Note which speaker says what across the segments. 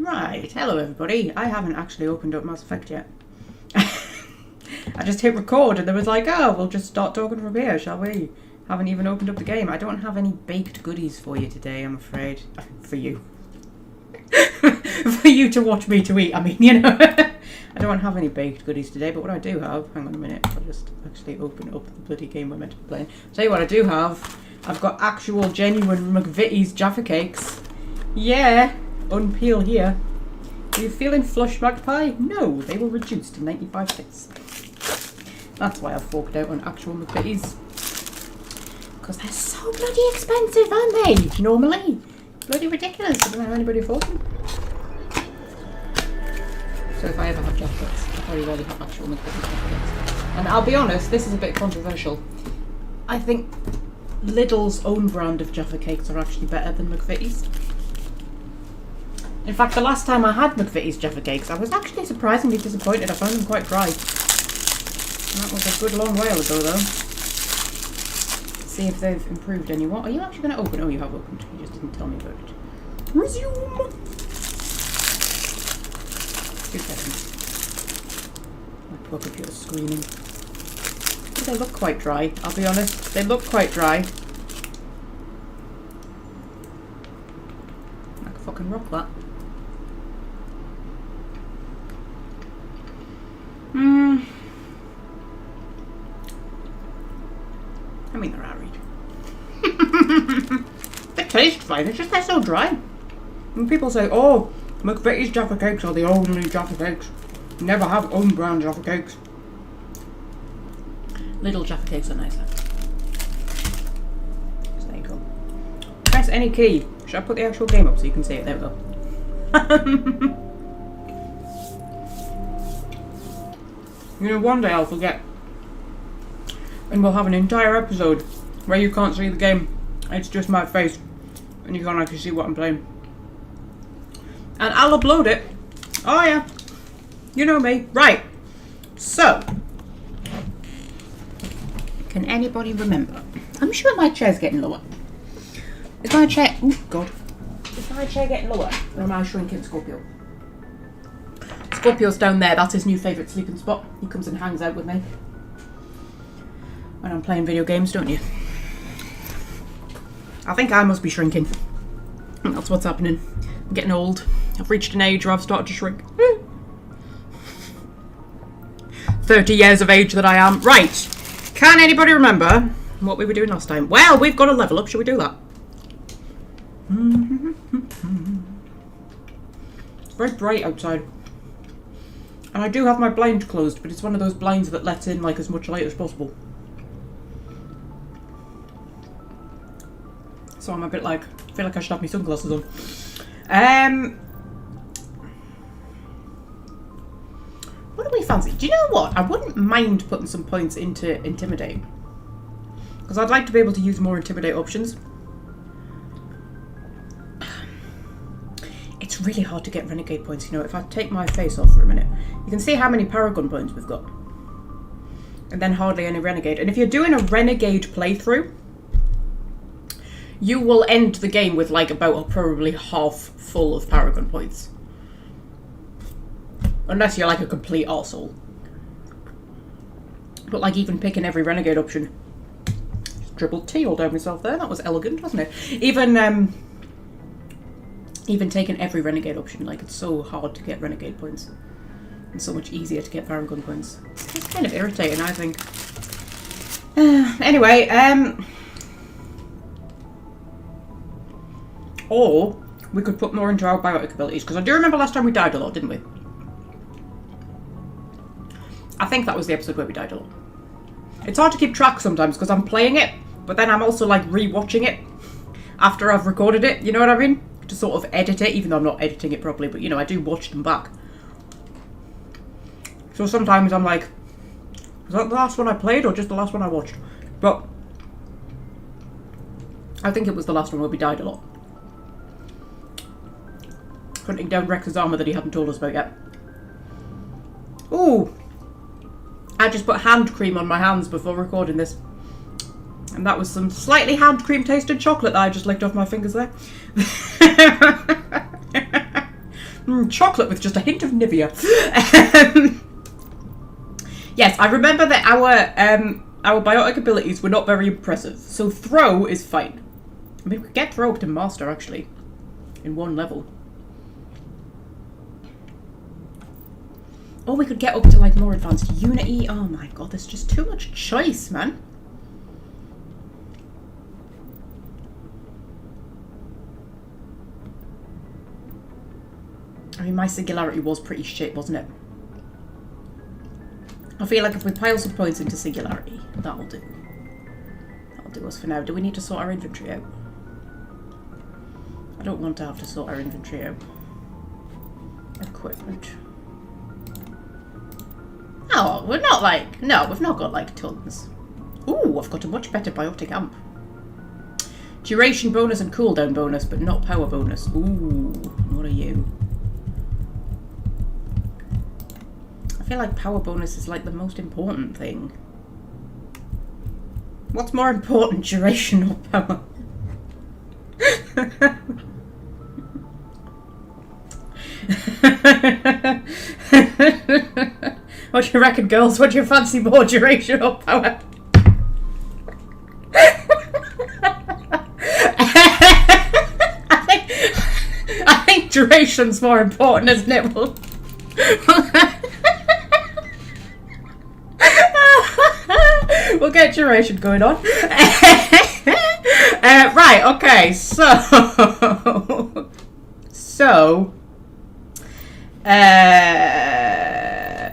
Speaker 1: Right, hello everybody. I haven't actually opened up Mass Effect yet. I just hit record and there was like, oh, we'll just start talking from here, shall we? Haven't even opened up the game. I don't have any baked goodies for you today, I'm afraid. For you. For you to watch me to eat, I mean, you know. I don't have any baked goodies today, but what I do have, hang on a minute, I'll just actually open up the bloody game we're meant to be playing. Tell you what I do have, I've got actual genuine McVitie's Jaffa cakes. Yeah, unpeel here. Are you feeling flush, Magpie? No, they were reduced to 95 bits. That's why I've forked out on actual McVitie's. Because they're so bloody expensive, aren't they? Normally. Bloody ridiculous. I don't know how anybody affords them. So if I ever have jackets, I'll probably rather have actual McVitie's jackets. And I'll be honest, this is a bit controversial. I think Lidl's own brand of Jaffa cakes are actually better than McVitie's. In fact, the last time I had McVitie's Jaffa cakes, I was actually surprisingly disappointed. I found them quite dry. That was a good long while ago, though. Let's see if they've improved any. What? Are you actually going to open? Oh, you have opened. You just didn't tell me about it. Resume! 2 seconds. My poor computer's screaming. They look quite dry, I'll be honest. They look quite dry. I can fucking rock that. I mean, they're alright. They taste fine, it's just they're so dry. And people say, oh, McVitie's Jaffa cakes are the only Jaffa cakes. You never have own brand Jaffa cakes. Little Jaffa cakes are nicer. So there you go. Press any key. Should I put the actual game up so you can see it? There we go. You know, one day I'll forget. And we'll have an entire episode where you can't see the game. It's just my face. And you can't actually see what I'm playing. And I'll upload it. Oh yeah. You know me. Right. So. Can anybody remember? I'm sure my chair's getting lower. Is my chair... Oh, God. Is my chair getting lower? Or am I shrinking Scorpio? Scorpio's down there. That's his new favourite sleeping spot. He comes and hangs out with me when I'm playing video games, don't you? I think I must be shrinking. That's what's happening. I'm getting old. I've reached an age where I've started to shrink. 30 years of age that I am. Right. Can anybody remember what we were doing last time? Well, we've got a level up. Shall we do that? It's very bright outside. And I do have my blind closed, but it's one of those blinds that lets in like as much light as possible. So I'm a bit like, I feel like I should have my sunglasses on. What do we fancy? Do you know what? I wouldn't mind putting some points into Intimidate. Because I'd like to be able to use more Intimidate options. It's really hard to get Renegade points, you know. If I take my face off for a minute, you can see how many Paragon points we've got. And then hardly any Renegade. And if you're doing a Renegade playthrough, you will end the game with like about probably half full of Paragon points. Unless you're like a complete arsehole. But like even picking every Renegade option. Just dribbled tea all down myself there. That was elegant, wasn't it? Even taking every Renegade option, like it's so hard to get Renegade points. And so much easier to get Paragon points. It's kind of irritating, I think. Anyway, or we could put more into our biotic abilities, because I do remember last time we died a lot, didn't we? I think that was the episode where we died a lot. It's hard to keep track sometimes because I'm playing it, but then I'm also like re-watching it after I've recorded it, you know what I mean? To sort of edit it, even though I'm not editing it properly, but you know, I do watch them back. So sometimes I'm like, was that the last one I played or just the last one I watched? But I think it was the last one where we died a lot. Hunting down Rex's armour that he hadn't told us about yet. Ooh! I just put hand cream on my hands before recording this. And that was some slightly hand cream tasted chocolate that I just licked off my fingers there. Chocolate with just a hint of Nivea. Yes, I remember that our biotic abilities were not very impressive. So throw is fine. I mean, we could get throw up to master, actually. In one level. Or we could get up to, like, more advanced unity. Oh my god, there's just too much choice, man. I mean, my singularity was pretty shit, wasn't it? I feel like if we pile some points into singularity, that'll do. That'll do us for now. Do we need to sort our inventory out? I don't want to have to sort our inventory out. Equipment. Oh, we're not like... No, we've not got like tons. Ooh, I've got a much better biotic amp. Duration bonus and cooldown bonus, but not power bonus. Ooh, what are you? I feel like power bonus is like the most important thing. What's more important, duration or power? What do you reckon, girls? What do you fancy more, duration or power? I think duration's more important, isn't it? We'll get duration going on. Right, okay,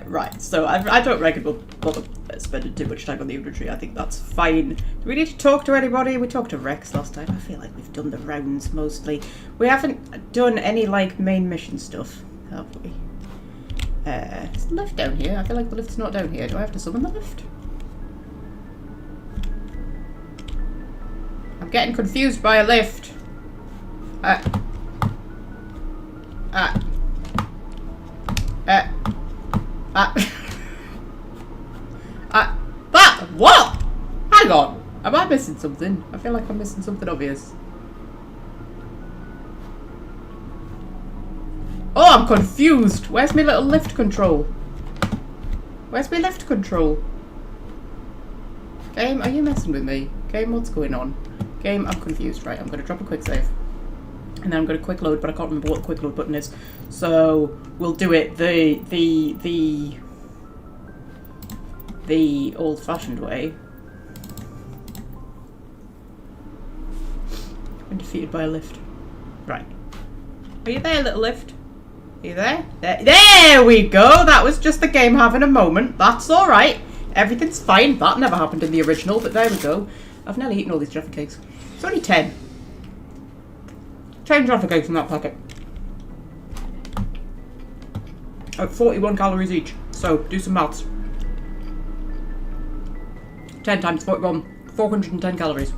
Speaker 1: right, so I don't reckon we'll bother spending too much time on the inventory. I think that's fine. Do we need to talk to anybody? We talked to Rex last time. I feel like we've done the rounds mostly. We haven't done any, like, main mission stuff, have we? Is the lift down here? I feel like the lift's not down here. Do I have to summon the lift? I'm getting confused by a lift. What? Hang on. Am I missing something? I feel like I'm missing something obvious. Oh, I'm confused. Where's my little lift control? Where's my lift control? Game, are you messing with me? Game, what's going on? Game, I'm confused. Right, I'm going to drop a quick save. And then I'm going to quick load, but I can't remember what the quick load button is. So, we'll do it the old-fashioned way. I'm defeated by a lift. Right. Are you there, little lift? Are you there? There we go! That was just the game having a moment. That's alright. Everything's fine. That never happened in the original, but there we go. I've nearly eaten all these Jaffa cakes. It's only 10. 10 Jaffa cakes in that packet. At 41 calories each. So, do some maths. 10 times 41. 410 calories.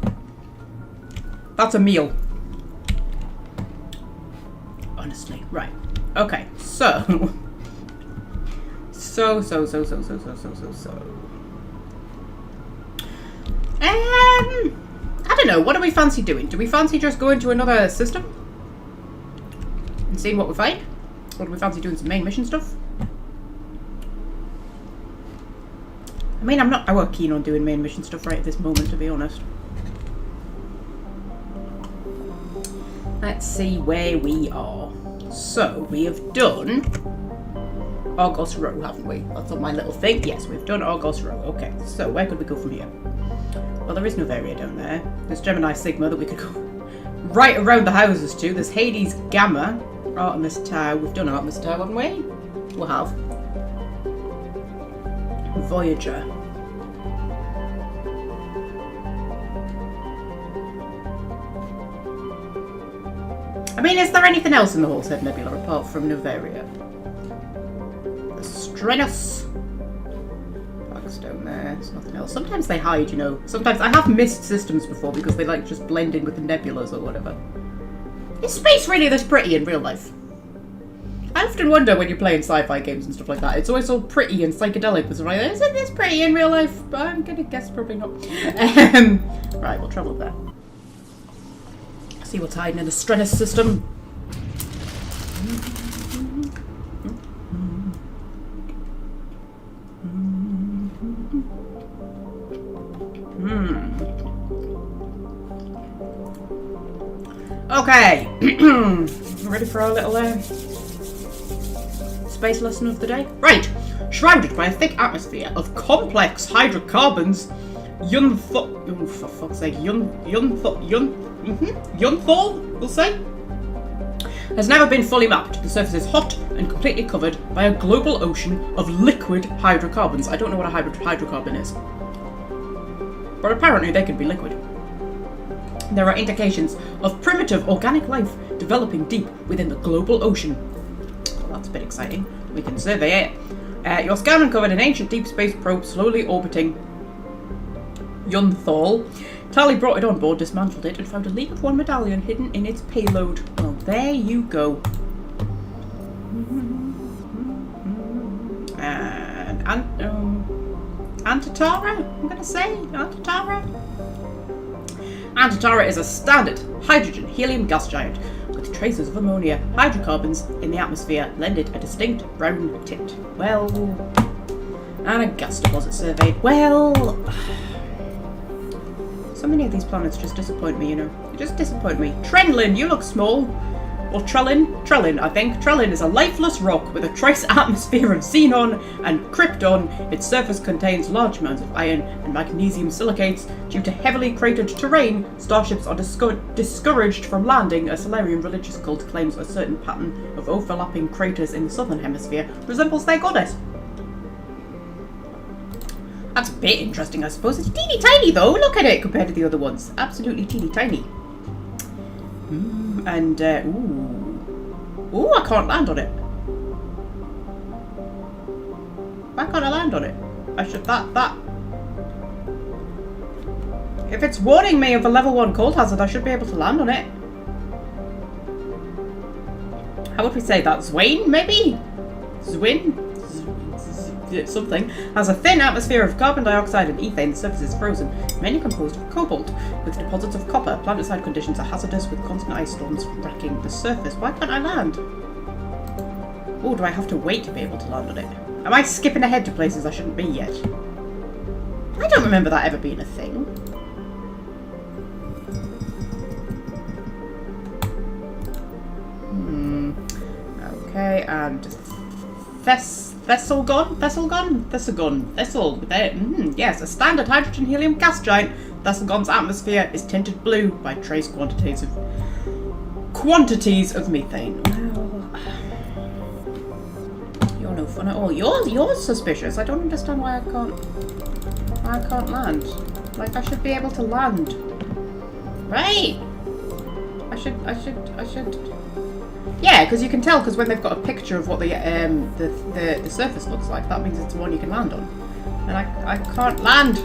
Speaker 1: That's a meal. Honestly. Right. Okay. So. So. I don't know. What do we fancy doing? Do we fancy just going to another system? And seeing what we find? Or do we fancy doing some main mission stuff? I mean, I'm not keen on doing main mission stuff right at this moment, to be honest. Let's see where we are. So, we have done Argos Row, haven't we? That's on my little thing. Yes, we've done Argos Row. Okay, so where could we go from here? Well, there is Novaria down there. There's Gemini Sigma that we could go right around the houses to. There's Hades Gamma. Artemis Tau. We've done Artemis Tau, haven't we? We'll have. Voyager. I mean, is there anything else in the Horsehead Nebula apart from Novaria? The Strenuous. Park's down there. There's nothing else. Sometimes they hide, you know. Sometimes I have missed systems before because they like just blend in with the nebulas or whatever. Is space really this pretty in real life? I often wonder when you're playing sci-fi games and stuff like that. It's always so pretty and psychedelic. It's like, isn't this pretty in real life? But I'm gonna guess probably not. Right, we'll travel there. See what's hiding in the Strenuous system. Okay. Ready for our little space lesson of the day? Right. Shrouded by a thick atmosphere of complex hydrocarbons, Yunthal, we'll say, has never been fully mapped. The surface is hot and completely covered by a global ocean of liquid hydrocarbons. I don't know what a hydrocarbon is, but apparently they can be liquid. There are indications of primitive organic life developing deep within the global ocean. Well, that's a bit exciting. We can survey it. Your scan uncovered an ancient deep space probe slowly orbiting Yunthal. Tally brought it on board, dismantled it, and found a League of One medallion hidden in its payload. Well, there you go. And Antatara? I'm going to say Antatara. Antatara is a standard hydrogen helium gas giant with traces of ammonia. Hydrocarbons in the atmosphere lend it a distinct brown tint. Well, and a gas deposit surveyed. Well, so many of these planets just disappoint me, you know. They just disappoint me. Trenlin, you look small. Or Trellin, I think. Trellin is a lifeless rock with a trace atmosphere of xenon and krypton. Its surface contains large amounts of iron and magnesium silicates. Due to heavily cratered terrain, starships are discouraged from landing. A Solarian religious cult claims a certain pattern of overlapping craters in the southern hemisphere resembles their goddess. That's a bit interesting, I suppose. It's teeny tiny, though. Look at it compared to the other ones. Absolutely teeny tiny. And, ooh, I can't land on it. Why can't I land on it? I should, that. If it's warning me of a level 1 cold hazard, I should be able to land on it. How would we say that? Zwain, maybe? Zwin? Something. Has a thin atmosphere of carbon dioxide and ethane. The surface is frozen, mainly composed of cobalt, with deposits of copper. Planet-side conditions are hazardous, with constant ice storms wrecking the surface. Why can't I land? Oh, do I have to wait to be able to land on it? Am I skipping ahead to places I shouldn't be yet? I don't remember that ever being a thing. Okay, and Thessalgon. Yes, a standard hydrogen helium gas giant. Thessalgon's atmosphere is tinted blue by trace quantities of methane. Well, you're no fun at all. You're suspicious. I don't understand why I can't land. Like, I should be able to land, right? I should. Yeah, because you can tell, because when they've got a picture of what the surface looks like, that means it's the one you can land on. And I can't land.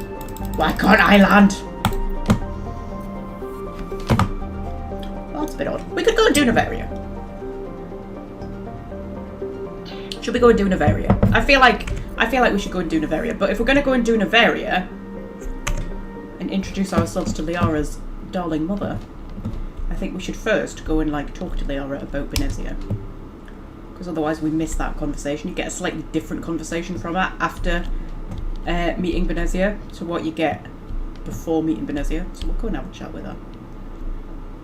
Speaker 1: Why can't I land? Well, that's a bit odd. We could go and do Novaria. Should we go and do Novaria? I feel like we should go and do Novaria. But if we're going to go and do Novaria and introduce ourselves to Liara's darling mother, I think we should first go and talk to Liara about Benezia, because otherwise we miss that conversation. You get a slightly different conversation from her after meeting Benezia to what you get before meeting Benezia. So we'll go and have a chat with her.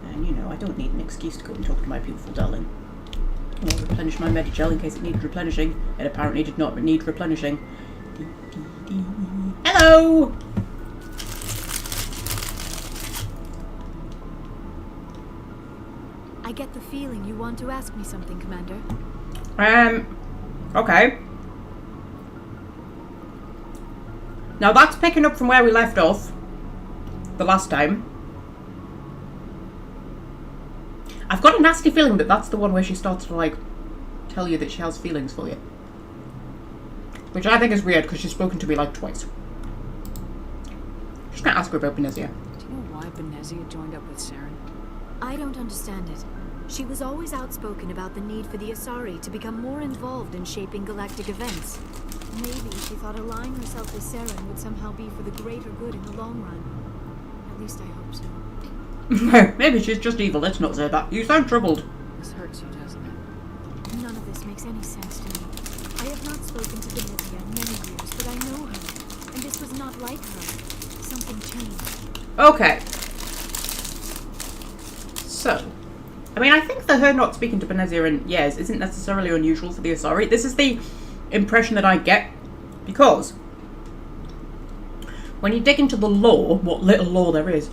Speaker 1: And you know, I don't need an excuse to go and talk to my beautiful darling. I'll replenish my Medigel in case it needed replenishing. It apparently did not need replenishing. Hello!
Speaker 2: I get the feeling you want to ask me something, Commander.
Speaker 1: Okay. Now that's picking up from where we left off the last time. I've got a nasty feeling that that's the one where she starts to tell you that she has feelings for you. Which I think is weird, because she's spoken to me twice. Just gonna ask her about Benezia.
Speaker 3: Do you know why Benezia joined up with Saren?
Speaker 2: I don't understand it. She was always outspoken about the need for the Asari to become more involved in shaping galactic events. Maybe she thought allying herself with Saren would somehow be for the greater good in the long run. At least I hope so.
Speaker 1: Maybe she's just evil. Let's not say that. You sound troubled.
Speaker 3: This hurts you, doesn't it?
Speaker 2: None of this makes any sense to me. I have not spoken to Benezia in many years, but I know her. And this was not like her. Something changed.
Speaker 1: Okay. So, I mean, I think that her not speaking to Benezia in years isn't necessarily unusual for the Asari. This is the impression that I get, because when you dig into the lore, what little lore there is,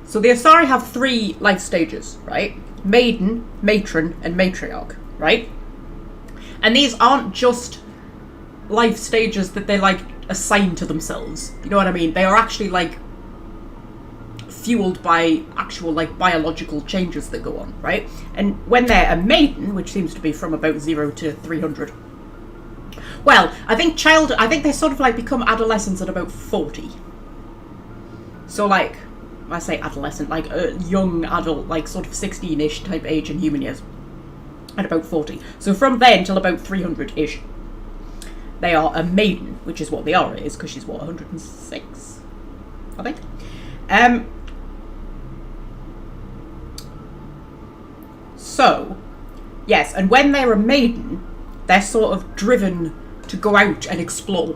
Speaker 1: so the Asari have 3 life stages, right? Maiden, Matron, and Matriarch, right? And these aren't just life stages that they, like, assign to themselves. You know what I mean? They are actually, like, fueled by actual, like, biological changes that go on, right? And when they're a maiden, which seems to be from about 0 to 300, well, I think they sort of, like, become adolescents at about 40. So, like, I say adolescent, like a young adult, like sort of 16-ish type age in human years, at about 40. So from then till about 300-ish, they are a maiden, which is what Liara is, because she's, what, 106, I think? So, yes, and when they're a maiden, they're sort of driven to go out and explore.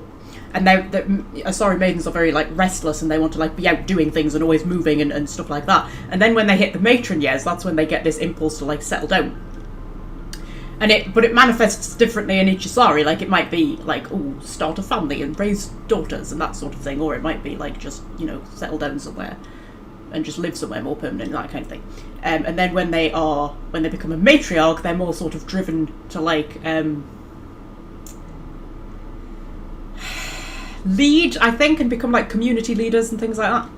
Speaker 1: And Asari maidens are very, like, restless, and they want to, like, be out doing things and always moving and stuff like that. And then when they hit the matron years, that's when they get this impulse to, like, settle down. But it manifests differently in each Asari. Like, it might be, like, oh, start a family and raise daughters and that sort of thing. Or it might be, like, just, you know, settle down somewhere and just live somewhere more permanent, that kind of thing. And then when they become a matriarch, they're more sort of driven to, like, lead, I think, and become, like, community leaders and things like that.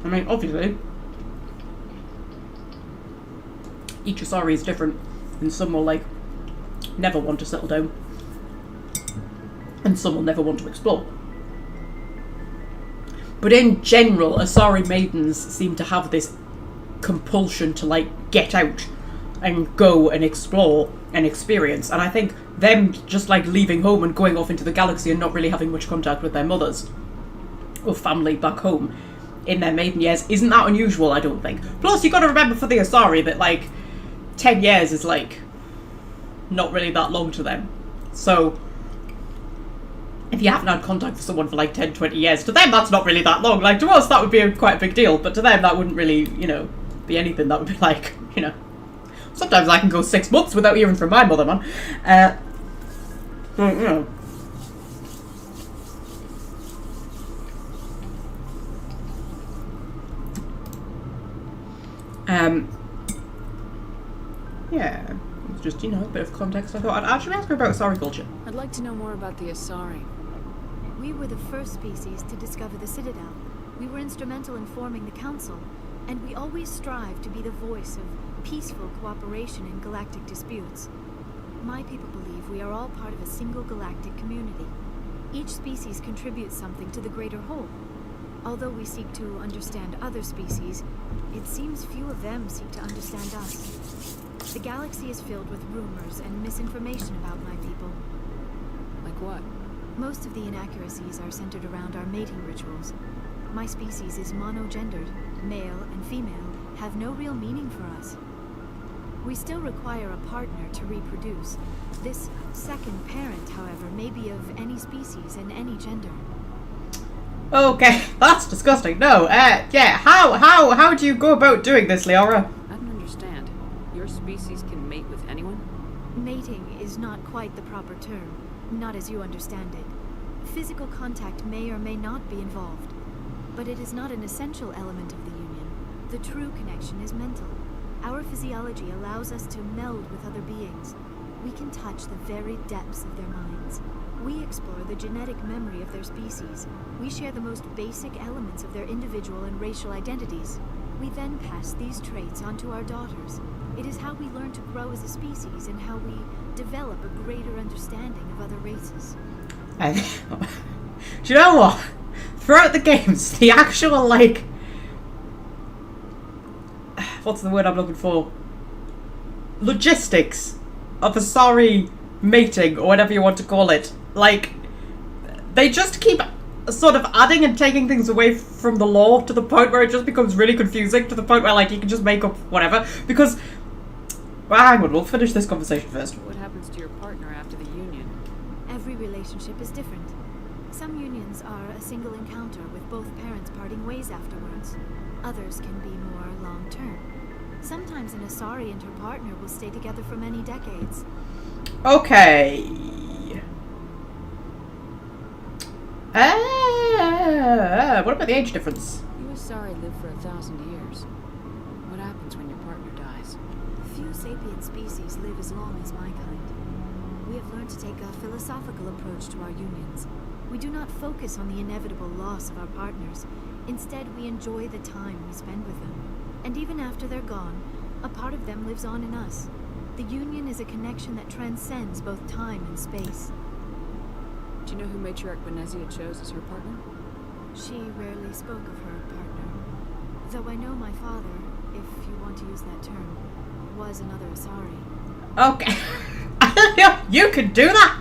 Speaker 1: I mean, obviously, each Asari is different, and some will, like, never want to settle down, and some will never want to explore. But in general, Asari maidens seem to have this compulsion to, like, get out and go and explore and experience. And I think them just, like, leaving home and going off into the galaxy and not really having much contact with their mothers or family back home in their maiden years isn't that unusual, I don't think. Plus, you got to remember for the Asari that, like, 10 years is, like, not really that long to them. So if you haven't had contact with someone for, like, 10, 20 years, to them that's not really that long. Like, to us that would be quite a big deal, but to them that wouldn't really, you know, be anything. That would be like, you know, sometimes I can go 6 months without hearing from my mother, man. You know. Yeah, it's just, you know, a bit of context. I thought I'd actually ask her about Asari culture.
Speaker 3: I'd like to know more about the Asari.
Speaker 2: We were the first species to discover the Citadel. We were instrumental in forming the Council, and we always strive to be the voice of peaceful cooperation in galactic disputes. My people believe we are all part of a single galactic community. Each species contributes something to the greater whole. Although we seek to understand other species, it seems few of them seek to understand us. The galaxy is filled with rumors and misinformation about my people.
Speaker 3: Like what?
Speaker 2: Most of the inaccuracies are centered around our mating rituals. My species is monogendered. Male and female have no real meaning for us. We still require a partner to reproduce. This second parent, however, may be of any species and any gender.
Speaker 1: Okay, that's disgusting. No, yeah, how do you go about doing this, Liara?
Speaker 3: I don't understand. Your species can mate with anyone?
Speaker 2: Mating is not quite the proper term, not as you understand it. Physical contact may or may not be involved, but it is not an essential element of the union. The true connection is mental. Our physiology allows us to meld with other beings. We can touch the very depths of their minds. We explore the genetic memory of their species. We share the most basic elements of their individual and racial identities. We then pass these traits onto our daughters. It is how we learn to grow as a species and how we develop a greater understanding of other races.
Speaker 1: Do you know what? Throughout the games, the actual, like, what's the word I'm looking for? Logistics of Asari mating, or whatever you want to call it. Like, they just keep sort of adding and taking things away from the lore to the point where it just becomes really confusing, to the point where, like, you can just make up whatever. Because, well, hang on, we'll finish this conversation first.
Speaker 3: What happens to your partner after the union?
Speaker 2: Every relationship is different. Some unions are a single encounter with both parents parting ways afterwards. Others can be more long-term. Sometimes an Asari and her partner will stay together for many decades.
Speaker 1: Okay. What about the age difference?
Speaker 3: You Asari live for 1,000 years. What happens when your partner dies?
Speaker 2: Few sapient species live as long as my kind. We have learned to take a philosophical approach to our unions. We do not focus on the inevitable loss of our partners. Instead, we enjoy the time we spend with them. And even after they're gone, a part of them lives on in us. The union is a connection that transcends both time and space.
Speaker 3: Do you know who Matriarch Benezia chose as her partner?
Speaker 2: She rarely spoke of her partner. Though I know my father, if you want to use that term, was another Asari.
Speaker 1: Okay. You can do that?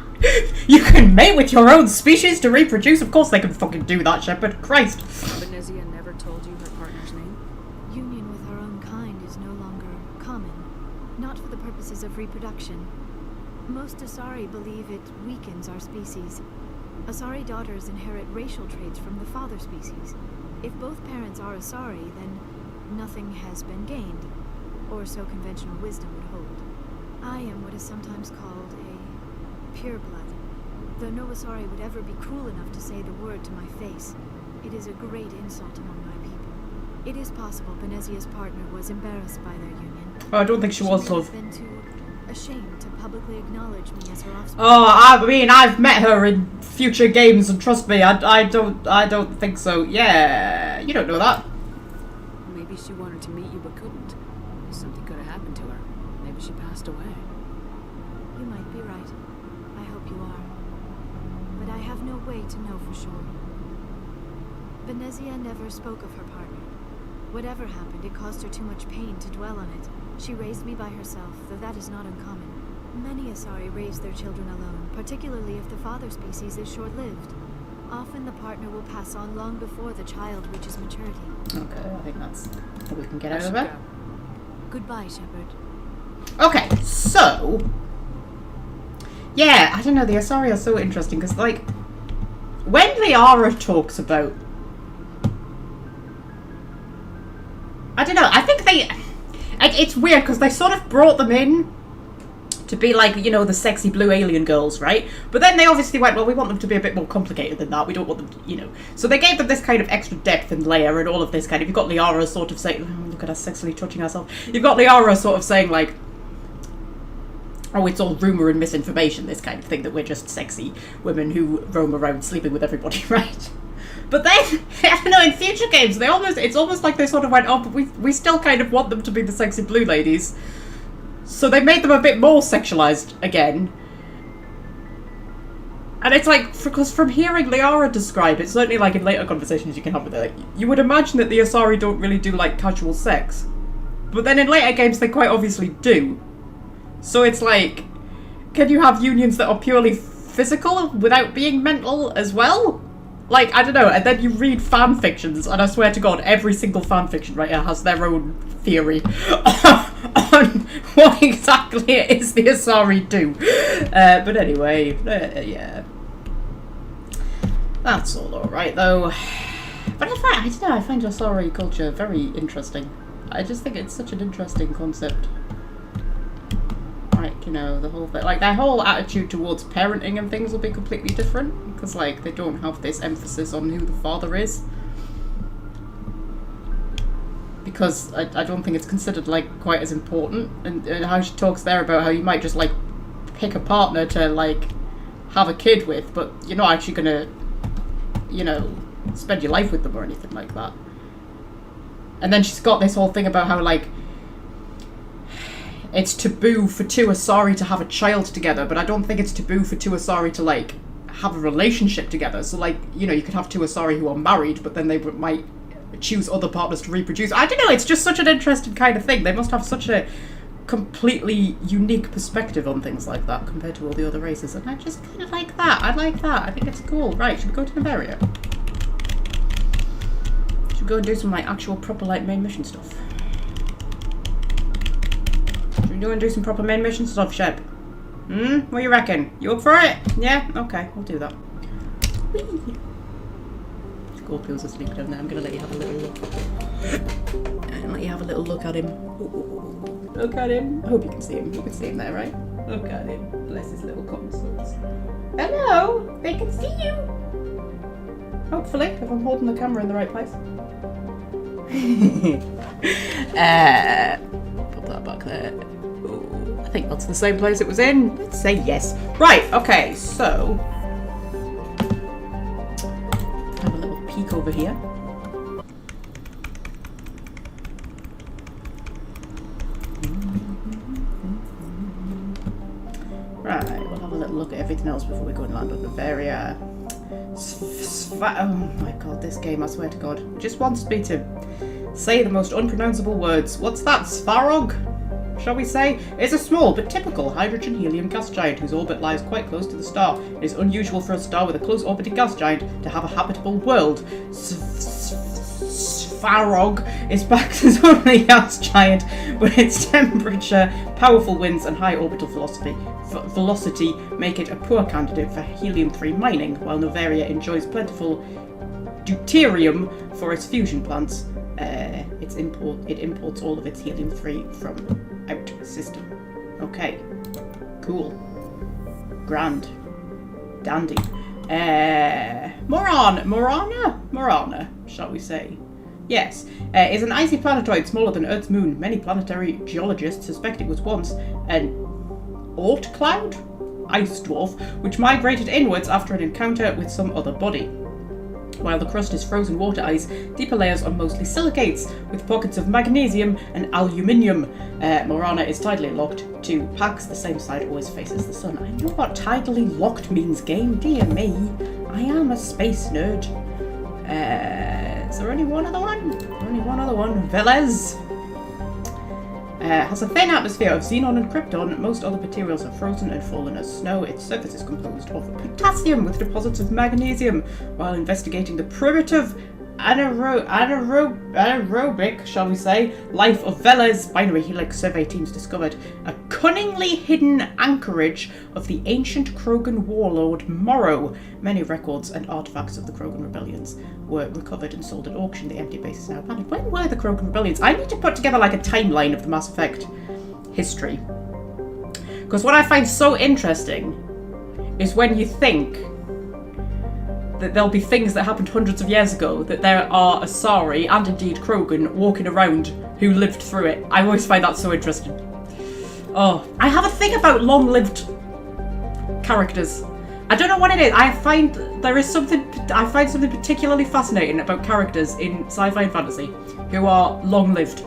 Speaker 1: You can mate with your own species to reproduce? Of course they can fucking do that, Shepard. Christ.
Speaker 3: Benezia never told you her partner's name?
Speaker 2: Union with our own kind is no longer common. Not for the purposes of reproduction. Most Asari believe it weakens our species. Asari daughters inherit racial traits from the father species. If both parents are Asari, then nothing has been gained, or so conventional wisdom would hold. I am what is sometimes called a pureblood. Though no Asari would ever be cruel enough to say the word to my face, it is a great insult among my people. It is possible Benezia's partner was embarrassed by their union.
Speaker 1: Oh, I don't think she was, love.
Speaker 2: Been too ashamed to publicly acknowledge me as her offspring.
Speaker 1: Oh, I mean, I've met her in future games, and trust me, I don't think so. Yeah, you don't know that.
Speaker 3: Maybe she wanted to meet you but couldn't. Something could have happened to her. Maybe she passed away.
Speaker 2: You might be right. I hope you are. But I have no way to know for sure. Benezia never spoke of her partner. Whatever happened, it caused her too much pain to dwell on it. She raised me by herself, though that is not uncommon. Many Asari raise their children alone, particularly if the father species is short-lived. Often the partner will pass on long before the child reaches maturity.
Speaker 1: Okay, I think that's what we can get out of it.
Speaker 2: Goodbye, Shepard.
Speaker 1: Okay, so... yeah, I don't know, the Asari are so interesting, because, like, when Liara talks about... I don't know, I think they... it's weird, because they sort of brought them in to be like, you know, the sexy blue alien girls, right? But then they obviously went, well, we want them to be a bit more complicated than that. We don't want them to, you know. So they gave them this kind of extra depth and layer and all of this kind of... you've got Liara sort of saying... oh, look at her sexily touching herself. You've got Liara sort of saying, like... oh, it's all rumour and misinformation, this kind of thing, that we're just sexy women who roam around sleeping with everybody, right? But then, I don't know, in future games, it's almost like they sort of went, oh, but we still kind of want them to be the sexy blue ladies. So they made them a bit more sexualized again. And it's like, because from hearing Liara describe it, certainly like in later conversations you can have with her, like, you would imagine that the Asari don't really do like casual sex. But then in later games they quite obviously do. So it's like, can you have unions that are purely physical without being mental as well? Like, I don't know, and then you read fan fictions, and I swear to God, every single fan fiction writer has their own theory on what exactly it is the Asari do. But anyway, yeah. That's all alright, though. But I don't know, I find Asari culture very interesting. I just think it's such an interesting concept. Like, you know, the whole thing, like, their whole attitude towards parenting and things will be completely different, because, like, they don't have this emphasis on who the father is. Because I don't think it's considered, like, quite as important, and how she talks there about how you might just, like, pick a partner to, like, have a kid with, but you're not actually gonna, you know, spend your life with them or anything like that. And then she's got this whole thing about how, like, it's taboo for two Asari to have a child together, but I don't think it's taboo for two Asari to, like, have a relationship together. So, like, you know, you could have two Asari who are married, but then they might choose other partners to reproduce. I don't know, it's just such an interesting kind of thing. They must have such a completely unique perspective on things like that compared to all the other races, and I just kind of like that. I like that. I think it's cool. Right, should we go to Niberia? Should we go and do some, like, actual proper, like, main mission stuff? Should we go and do some proper main mission stuff, Shep? What do you reckon? You up for it? Yeah? Okay, we'll do that. Whee! Scorpio's asleep down there. I'm going to let you have a little look. And let you have a little look at him. Ooh, look at him. I hope you can see him. You can see him there, right? Look at him. Bless his little cotton socks. Hello! They can see you! Hopefully, if I'm holding the camera in the right place. Put that back there. Ooh, I think that's the same place it was in. Let's say yes. Right, okay, so... have a little peek over here. Right, we'll have a little look at everything else before we go and land on Bavaria. Oh my god, this game, I swear to god, just wants me to say the most unpronounceable words. What's that? Svarog? Shall we say? It's a small but typical hydrogen-helium gas giant whose orbit lies quite close to the star. It is unusual for a star with a close-orbited gas giant to have a habitable world. Svarog is backed as only a gas giant, but its temperature, powerful winds, and high orbital velocity make it a poor candidate for helium-3 mining, while Novaria enjoys plentiful deuterium for its fusion plants. It imports all of its helium-3 from out system. Okay. Cool. Grand. Dandy. Morana, shall we say. Yes, is an icy planetoid smaller than Earth's moon. Many planetary geologists suspect it was once an Oort cloud? Ice dwarf, which migrated inwards after an encounter with some other body. While the crust is frozen water ice, deeper layers are mostly silicates, with pockets of magnesium and aluminium. Morana is tidally locked to Pax, the same side always faces the sun. I know what tidally locked means, game, dear me. I am a space nerd. Is there only one other one? Only one other one. Velez. Has a thin atmosphere of xenon and krypton. Most other materials are frozen and fallen as snow. Its surface is composed of potassium with deposits of magnesium. While investigating the primitive anaerobic, shall we say, life of Velez, binary helix survey teams discovered a cunningly hidden anchorage of the ancient Krogan warlord Morrow. Many records and artifacts of the Krogan rebellions were recovered and sold at auction. The empty base is now abandoned. When were the Krogan rebellions? I need to put together like a timeline of the Mass Effect history. Because what I find so interesting is when you think that there'll be things that happened hundreds of years ago, that there are Asari and indeed Krogan walking around who lived through it. I always find that so interesting. Oh, I have a thing about long-lived characters. I don't know what it is. I find something particularly fascinating about characters in sci-fi and fantasy who are long-lived.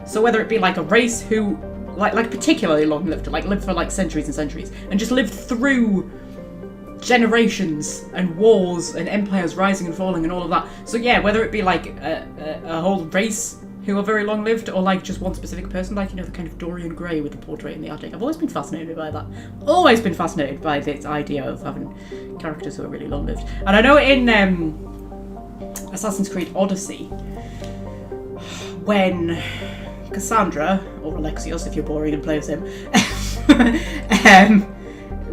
Speaker 1: So whether it be like a race who, like particularly long-lived, like lived for like centuries and centuries, and just lived through generations and wars and empires rising and falling and all of that. So yeah, whether it be like a whole race who are very long-lived, or like just one specific person, like, you know, the kind of Dorian Gray with the portrait in the attic. I've always been fascinated by that. Always been fascinated by this idea of having characters who are really long-lived. And I know in Assassin's Creed Odyssey, when Cassandra, or Alexios if you're boring and play as him,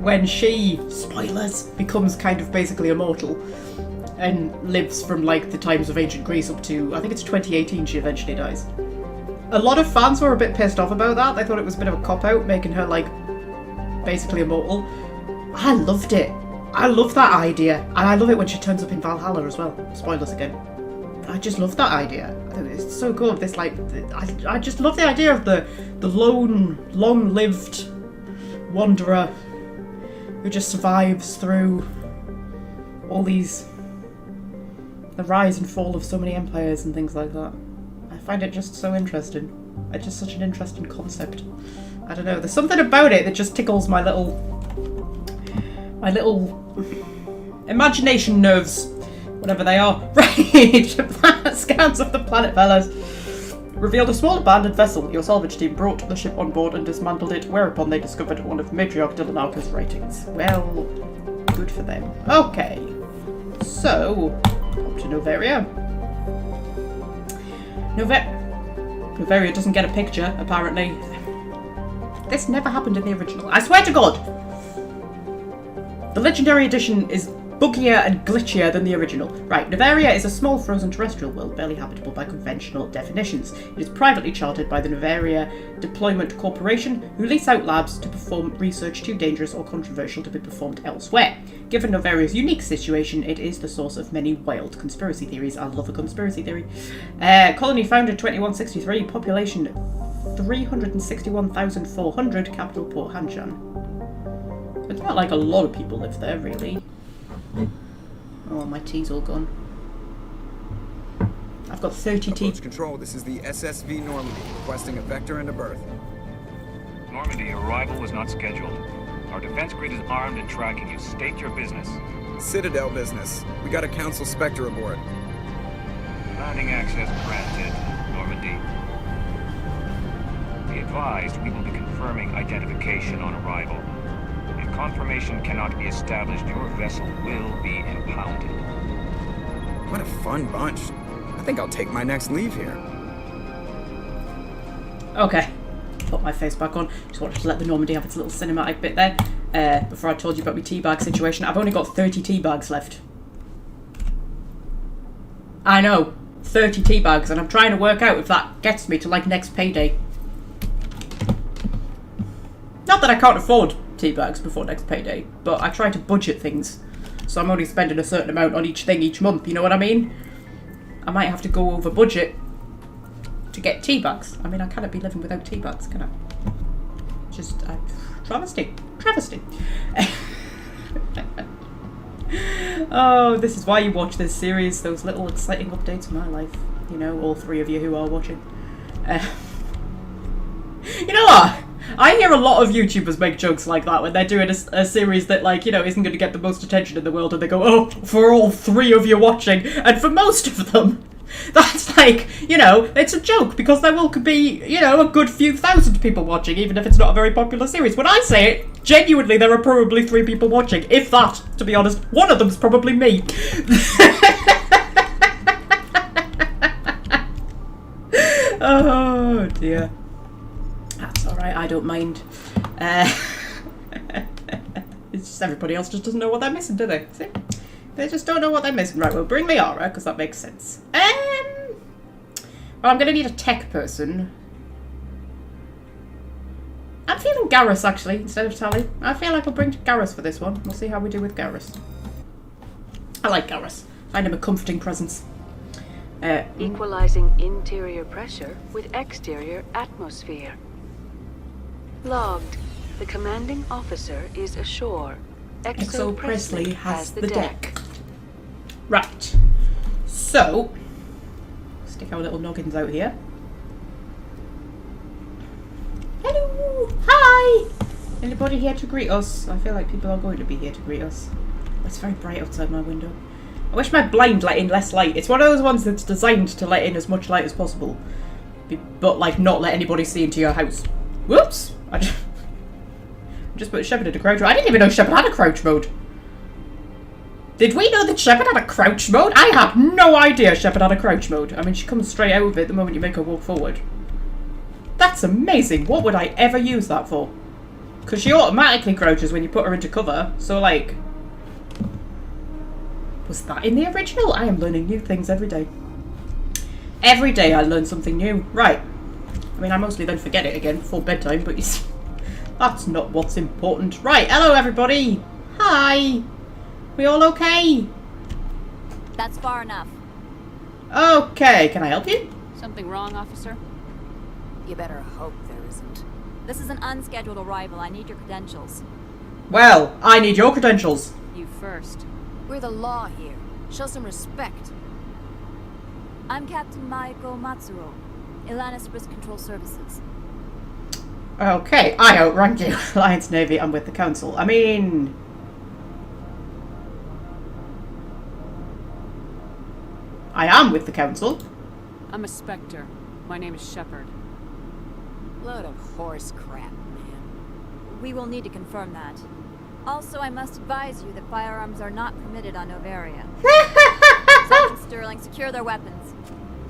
Speaker 1: when she, spoilers, becomes kind of basically immortal and lives from like the times of ancient Greece up to, I think it's 2018 she eventually dies. A lot of fans were a bit pissed off about that. They thought it was a bit of a cop-out, making her like basically immortal. I loved it. I love that idea. And I love it when she turns up in Valhalla as well. Spoilers again. I just love that idea. I think it's so good. This like, I just love the idea of the lone, long-lived wanderer who just survives through all these, the rise and fall of so many empires and things like that. I find it just so interesting. It's just such an interesting concept. I don't know, there's something about it that just tickles my little imagination nerves, whatever they are. Right, scans of the planet, fellas. Revealed a small abandoned vessel. Your salvage team brought the ship on board and dismantled it, whereupon they discovered one of Matriarch Dylanarka's writings. Well, good for them. Okay, so, up to Novaria. Novaria doesn't get a picture, apparently. This never happened in the original. I swear to God! The Legendary Edition is buggier and glitchier than the original. Right, Novaria is a small frozen terrestrial world, barely habitable by conventional definitions. It is privately chartered by the Novaria Deployment Corporation, who lease out labs to perform research too dangerous or controversial to be performed elsewhere. Given Novaria's unique situation, it is the source of many wild conspiracy theories. I love a conspiracy theory. Colony founded 2163, population 361,400, capital Port Hanshan. It's not like a lot of people live there, really. Oh, my tea's all gone. I've got 30 tea.
Speaker 4: Approach control, this is the SSV Normandy, requesting a vector and a berth.
Speaker 5: Normandy, arrival was not scheduled. Our defense grid is armed and tracking you. State your business.
Speaker 4: Citadel business. We got a Council Spectre aboard.
Speaker 5: Landing access granted, Normandy. Be advised, we will be confirming identification on arrival. If confirmation cannot be established, your vessel will be impounded.
Speaker 4: What a fun bunch. I think I'll take my next leave here.
Speaker 1: Okay. Put my face back on. Just wanted to let the Normandy have its little cinematic bit there. Before I told you about my teabag situation. I've only got 30 tea bags left. I know. 30 tea bags, and I'm trying to work out if that gets me to, like, next payday. Not that I can't afford tea bags before next payday, but I try to budget things. So I'm only spending a certain amount on each thing each month, you know what I mean? I might have to go over budget to get tea bags. I mean, I cannot be living without tea bags, can I? Just, travesty. Travesty. Oh, this is why you watch this series, those little exciting updates of my life. You know, all three of you who are watching. You know what? I hear a lot of YouTubers make jokes like that when they're doing a series that, like, you know, isn't going to get the most attention in the world, and they go, oh, for all three of you watching, and for most of them, that's like, you know, it's a joke, because there will be, you know, a good few thousand people watching, even if it's not a very popular series. When I say it, genuinely, there are probably 3 people watching, if that, to be honest. One of them's probably me. Oh, dear. That's alright, I don't mind. It's just everybody else just doesn't know what they're missing, do they? See? They just don't know what they're missing. Right, we'll bring Liara, because that makes sense. Well, I'm going to need a tech person. I'm feeling Garrus, actually, instead of Tally. I feel like I'll bring Garrus for this one. We'll see how we do with Garrus. I like Garrus. Find him a comforting presence.
Speaker 6: Equalizing interior pressure with exterior atmosphere. Logged. The commanding officer is ashore.
Speaker 1: Exo Presley has the deck. Right. So, stick our little noggins out here. Hello! Hi! Anybody here to greet us? I feel like people are going to be here to greet us. It's very bright outside my window. I wish my blind let in less light. It's one of those ones that's designed to let in as much light as possible. But, like, not let anybody see into your house. Whoops! I just put Shepard into crouch mode. I didn't even know Shepard had a crouch mode. Did we know that Shepard had a crouch mode? I had no idea Shepard had a crouch mode. I mean, she comes straight out of it the moment you make her walk forward. That's amazing. What would I ever use that for? Because she automatically crouches when you put her into cover. So, like... Was that in the original? I am learning new things every day. Every day I learn something new. Right. I mean, I mostly then forget it again before bedtime, but that's not what's important. Right, hello everybody. Hi. We all okay?
Speaker 7: That's far enough.
Speaker 1: Okay, can I help you?
Speaker 3: Something wrong, officer?
Speaker 7: You better hope there isn't. This is an unscheduled arrival. I need your credentials.
Speaker 1: Well, I need your credentials.
Speaker 3: You first.
Speaker 7: We're the law here. Show some respect. I'm Captain Maiko Matsuro, Ilanis Risk Control Services.
Speaker 1: Okay, I outrank you. Alliance Navy, I'm with the Council. I mean... I am with the Council.
Speaker 3: I'm a Spectre. My name is Shepard.
Speaker 7: Load of horse crap, man. We will need to confirm that. Also, I must advise you that firearms are not permitted on Novaria. Sergeant Sterling, secure their weapons.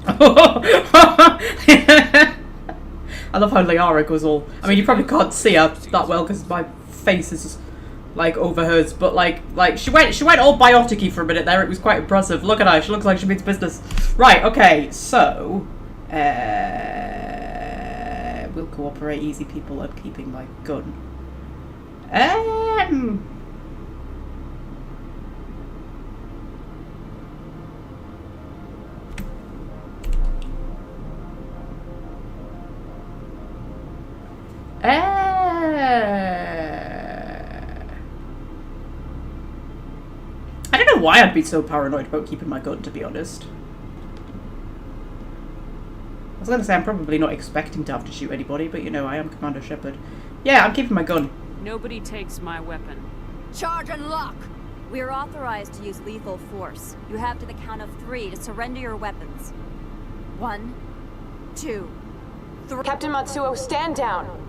Speaker 1: I love how Liara goes all... I mean, you probably can't see her that well because my face is like, over hers, but like she went all biotic-y for a minute there. It was quite impressive. Look at her. She looks like she means business. Right. Okay. So, we'll cooperate, easy people. I'm keeping my gun. I don't know why I'd be so paranoid about keeping my gun, to be honest. I was going to say I'm probably not expecting to have to shoot anybody, but you know, I am Commander Shepard. Yeah, I'm keeping my gun.
Speaker 3: Nobody takes my weapon.
Speaker 7: Charge and lock! We are authorized to use lethal force. You have to the count of 3 to surrender your weapons. 1, 2, 3.
Speaker 8: Captain Matsuo, stand down!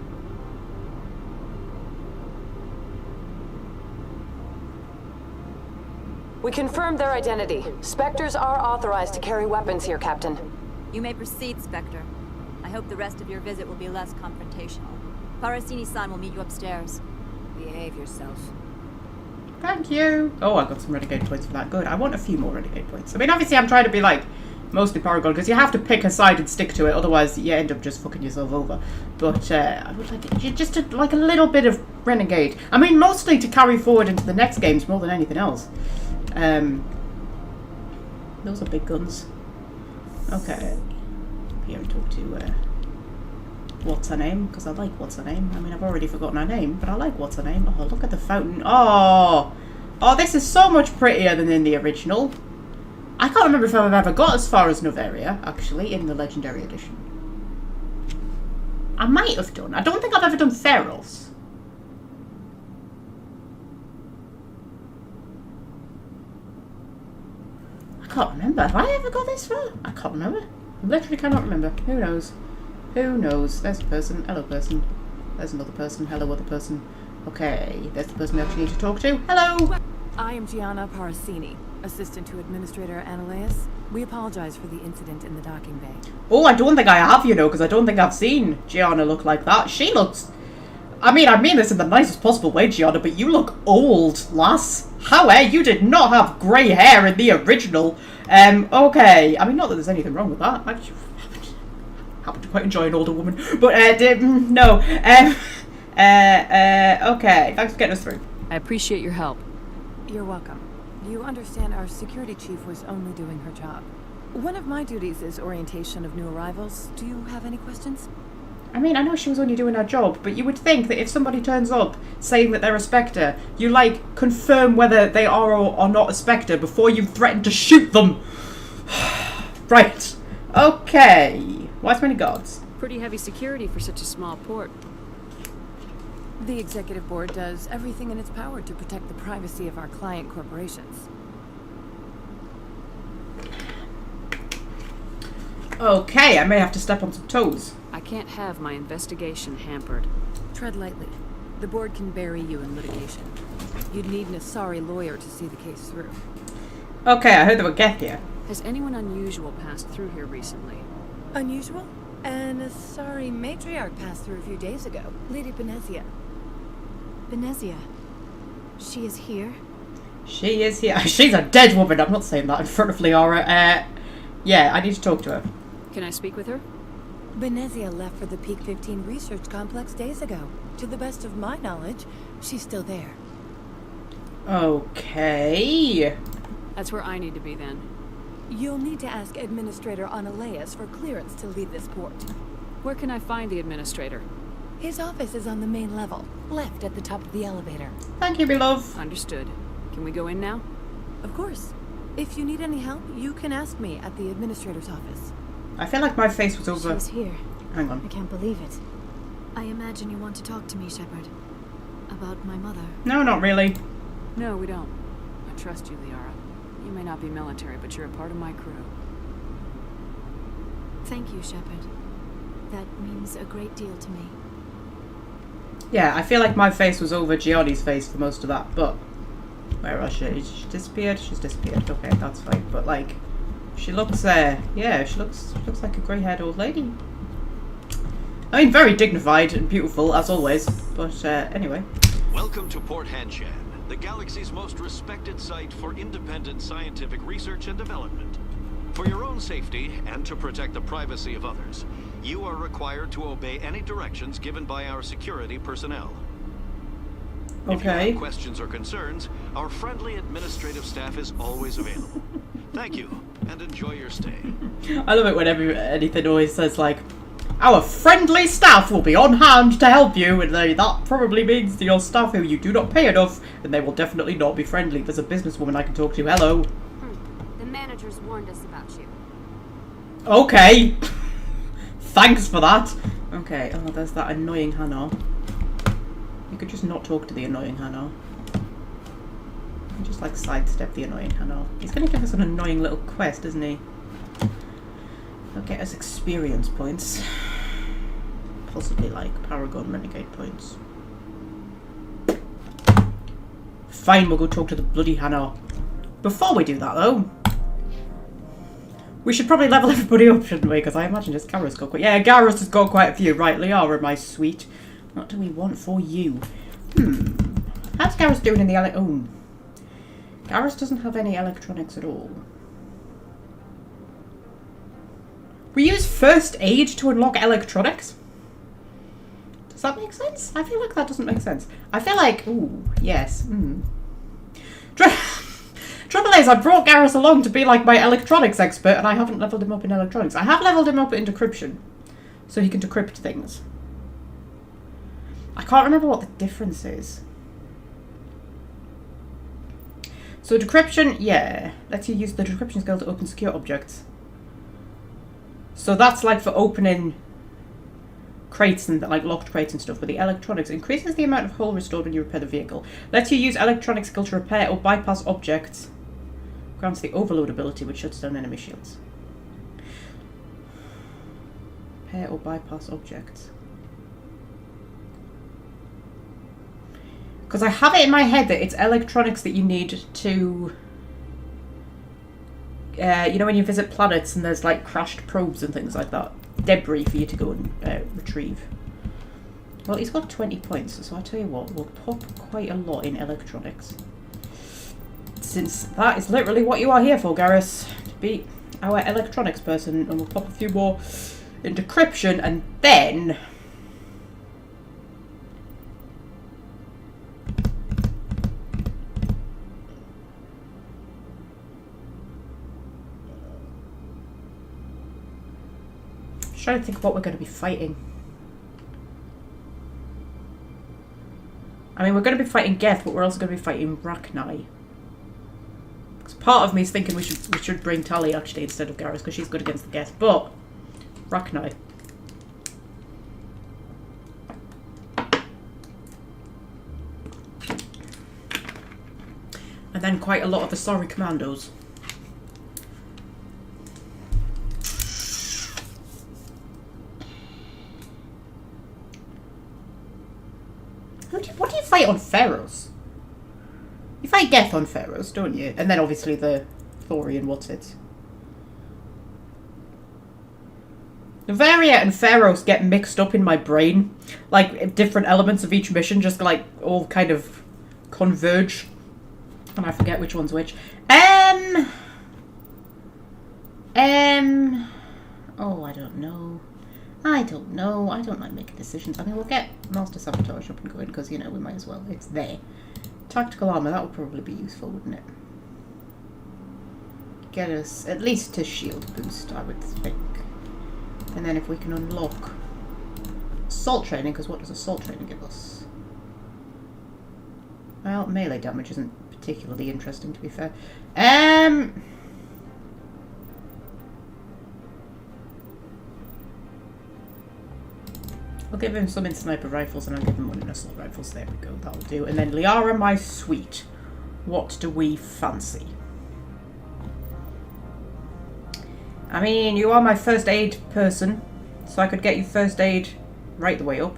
Speaker 8: We confirmed their identity. Spectres are authorized to carry weapons here, Captain.
Speaker 7: You may proceed, Spectre. I hope the rest of your visit will be less confrontational. Parasini-san will meet you upstairs.
Speaker 3: Behave yourself.
Speaker 1: Thank you. Oh, I got some renegade points for that. Good. I want a few more renegade points. I mean, obviously I'm trying to be like mostly Paragon, because you have to pick a side and stick to it, otherwise you end up just fucking yourself over. But I would like just like a little bit of renegade. I mean, mostly to carry forward into the next games more than anything else. Those are big guns. Okay. Here and talk to what's her name, because I like what's her name. I mean, I've already forgotten her name, but I like what's her name. Oh, look at the fountain. Oh, this is so much prettier than in the original. I can't remember if I've ever got as far as Noveria, actually, in the Legendary Edition. I might have done. I don't think I've ever done Theros. I can't remember. Have I ever got this far? I can't remember. I literally cannot remember. Who knows? Who knows? There's a person. Hello, person. There's another person. Hello, other person. Okay, there's the person we actually need to talk to. Hello!
Speaker 9: I am Gianna Parasini, assistant to Administrator Ananias. We apologize for the incident in the docking bay.
Speaker 1: Oh, I don't think I have, you know, because I don't think I've seen Gianna look like that. She looks... I mean this in the nicest possible way, Gianna, but you look old, lass. However, you did not have grey hair in the original. Okay. I mean, not that there's anything wrong with that. I happen to quite enjoy an older woman. But, no. Okay. Thanks for getting us through.
Speaker 3: I appreciate your help.
Speaker 9: You're welcome. You understand our security chief was only doing her job. One of my duties is orientation of new arrivals. Do you have any questions?
Speaker 1: I mean, I know she was only doing her job, but you would think that if somebody turns up saying that they're a Spectre, you, like, confirm whether they are or are not a Spectre before you threaten to shoot them. Right. Okay. Why so many guards?
Speaker 3: Pretty heavy security for such a small port.
Speaker 9: The executive board does everything in its power to protect the privacy of our client corporations.
Speaker 1: Okay, I may have to step on some toes.
Speaker 3: I can't have my investigation hampered.
Speaker 9: Tread lightly. The board can bury you in litigation. You'd need an Asari lawyer to see the case through.
Speaker 1: Okay, I heard they were Geth here.
Speaker 3: Has anyone unusual passed through here recently?
Speaker 9: Unusual? An Asari matriarch passed through a few days ago. Lady Benezia.
Speaker 2: Benezia. She is here?
Speaker 1: She is here. She's a dead woman. I'm not saying that in front of Liara. Yeah, I need to talk to her.
Speaker 3: Can I speak with her?
Speaker 9: Benezia left for the Peak 15 research complex days ago. To the best of my knowledge, she's still there.
Speaker 1: Okay.
Speaker 3: That's where I need to be then.
Speaker 9: You'll need to ask Administrator Ananias for clearance to leave this port.
Speaker 3: Where can I find the administrator?
Speaker 9: His office is on the main level, left at the top of the elevator.
Speaker 1: Thank you, my love.
Speaker 3: Understood. Can we go in now?
Speaker 9: Of course. If you need any help, you can ask me at the administrator's office.
Speaker 1: I feel like my face was over.
Speaker 2: She's here.
Speaker 1: Hang on.
Speaker 2: I can't believe it. I imagine you want to talk to me, Shepard. About my mother.
Speaker 1: No, not really.
Speaker 3: No, we don't. I trust you, Liara. You may not be military, but you're a part of my crew.
Speaker 2: Thank you, Shepard. That means a great deal to me.
Speaker 1: Yeah, I feel like my face was over Gianni's face for most of that, but... Where was she? She disappeared? She's disappeared. Okay, that's fine. But, like, she looks, yeah, she looks like a grey-haired old lady. I mean, very dignified and beautiful, as always. But, anyway.
Speaker 10: Welcome to Port Hanshan, the galaxy's most respected site for independent scientific research and development. For your own safety and to protect the privacy of others, you are required to obey any directions given by our security personnel. If you have questions or concerns, our friendly administrative staff is always available. Thank you, and enjoy your stay.
Speaker 1: I love it whenever anything always says, like, our friendly staff will be on hand to help you, and that probably means to your staff who you do not pay enough, and they will definitely not be friendly. There's a businesswoman I can talk to. Hello.
Speaker 2: The managers warned us about you.
Speaker 1: Okay. Thanks for that. Okay, oh, there's that annoying Hannah. You could just not talk to the annoying Hannah. And just, like, sidestep the annoying Hannah. He's going to give us an annoying little quest, isn't he? He'll get us experience points. Possibly, like, Paragon Renegade points. Fine, we'll go talk to the bloody Hannah. Before we do that, though, we should probably level everybody up, shouldn't we? Because I imagine just Garrus got quite... Yeah, Garrus has got quite a few. Right, Liara, my sweet. What do we want for you? How's Garrus doing in the... Oh. Garrus doesn't have any electronics at all. We use first aid to unlock electronics? Does that make sense? I feel like that doesn't make sense. I feel like... Ooh, yes. Trouble is, I brought Garrus along to be like my electronics expert, and I haven't leveled him up in electronics. I have leveled him up in decryption, so he can decrypt things. I can't remember what the difference is. So decryption, yeah, lets you use the decryption skill to open secure objects. So that's like for opening crates and like locked crates and stuff. But the electronics increases the amount of hull restored when you repair the vehicle. Lets you use electronic skill to repair or bypass objects. Grants the overload ability, which shuts down enemy shields. Repair or bypass objects. Because I have it in my head that it's electronics that you need to... you know when you visit planets and there's like crashed probes and things like that? Debris for you to go and retrieve. Well, he's got 20 points, so I tell you what, we'll pop quite a lot in electronics. Since that is literally what you are here for, Garrus. To be our electronics person, and we'll pop a few more in decryption, and then... trying to think of what we're going to be fighting. I mean, we're going to be fighting Geth, but we're also going to be fighting Rachni. Because part of me is thinking we should bring Tali actually instead of Garrus, because she's good against the Geth. But Rachni. And then quite a lot of the sorry commandos. What do you fight on Pharaohs? You fight Geth on Pharaohs, don't you? And then obviously the Thorian what's-it. Novaria and Pharaohs get mixed up in my brain. Like, different elements of each mission just, like, all kind of converge. And I forget which one's which. Oh, I don't know. I don't know. I don't like making decisions. I mean, we'll get Master Sabotage up and going because, you know, we might as well. It's there. Tactical armor, that would probably be useful, wouldn't it? Get us at least to shield boost, I would think. And then if we can unlock assault training, because what does assault training give us? Well, melee damage isn't particularly interesting, to be fair. I'll give him some in sniper rifles and I'll give him one in assault rifles. There we go, that'll do. And then Liara, my sweet. What do we fancy? I mean, you are my first aid person, so I could get you first aid right the way up.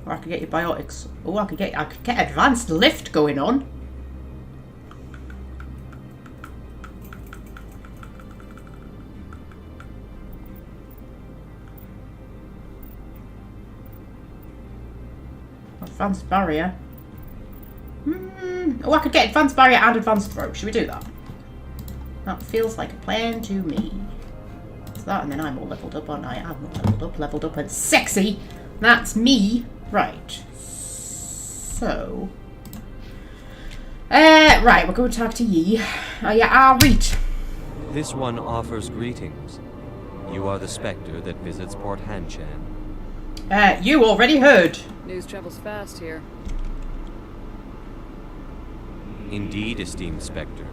Speaker 1: Or I could get you biotics. Oh, I could get advanced lift going on. Advanced barrier. Oh, I could get advanced barrier and advanced throw. Should we do that? That feels like a plan to me. It's that, and then I'm all leveled up, aren't I? I'm all leveled up and sexy. That's me. Right. So. Right, we'll go talk to ye. Yeah, read.
Speaker 11: This one offers greetings. You are the Spectre that visits Port Hanshan.
Speaker 1: You already heard.
Speaker 3: News travels fast here.
Speaker 11: Indeed, esteemed Spectre.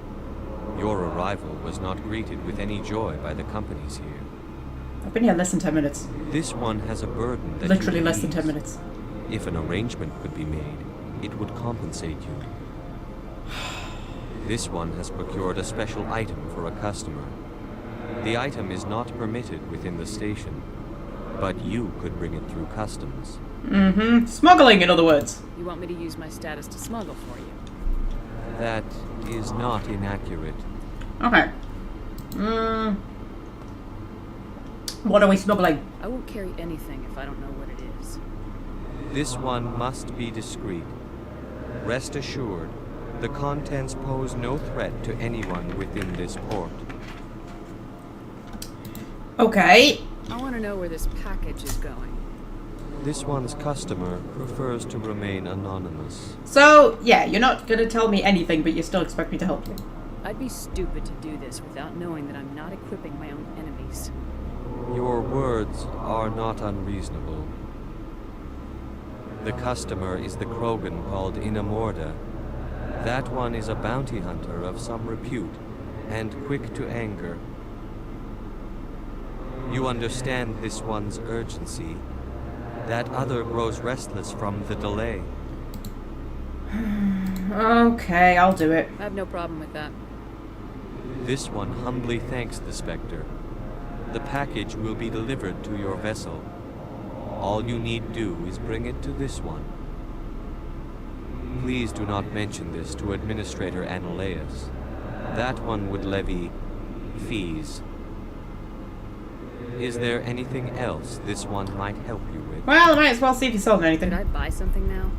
Speaker 11: Your arrival was not greeted with any joy by the companies here.
Speaker 1: I've been here less than 10 minutes.
Speaker 11: This one has a burden that
Speaker 1: literally
Speaker 11: you
Speaker 1: less than
Speaker 11: ease.
Speaker 1: 10 minutes.
Speaker 11: If an arrangement could be made, it would compensate you. This one has procured a special item for a customer. The item is not permitted within the station, but you could bring it through customs.
Speaker 1: Mm-hmm. Smuggling, in other words.
Speaker 3: You want me to use my status to smuggle for you?
Speaker 11: That is not inaccurate.
Speaker 1: Okay. What are we smuggling?
Speaker 3: I won't carry anything if I don't know what it is.
Speaker 11: This one must be discreet. Rest assured, the contents pose no threat to anyone within this port.
Speaker 1: Okay.
Speaker 3: I want to know where this package is going.
Speaker 11: This one's customer prefers to remain anonymous.
Speaker 1: So, yeah, you're not going to tell me anything, but you still expect me to help you.
Speaker 3: I'd be stupid to do this without knowing that I'm not equipping my own enemies.
Speaker 11: Your words are not unreasonable. The customer is the Krogan called Inamorda. That one is a bounty hunter of some repute, and quick to anger. You understand this one's urgency. That other grows restless from the delay.
Speaker 1: Okay, I'll do it.
Speaker 3: I have no problem with that.
Speaker 11: This one humbly thanks the Spectre. The package will be delivered to your vessel. All you need do is bring it to this one. Please do not mention this to Administrator Analeus. That one would levy fees. Is there anything else this one might help you with?
Speaker 1: Well, I might as well see if you sold anything.
Speaker 3: Could I buy something now?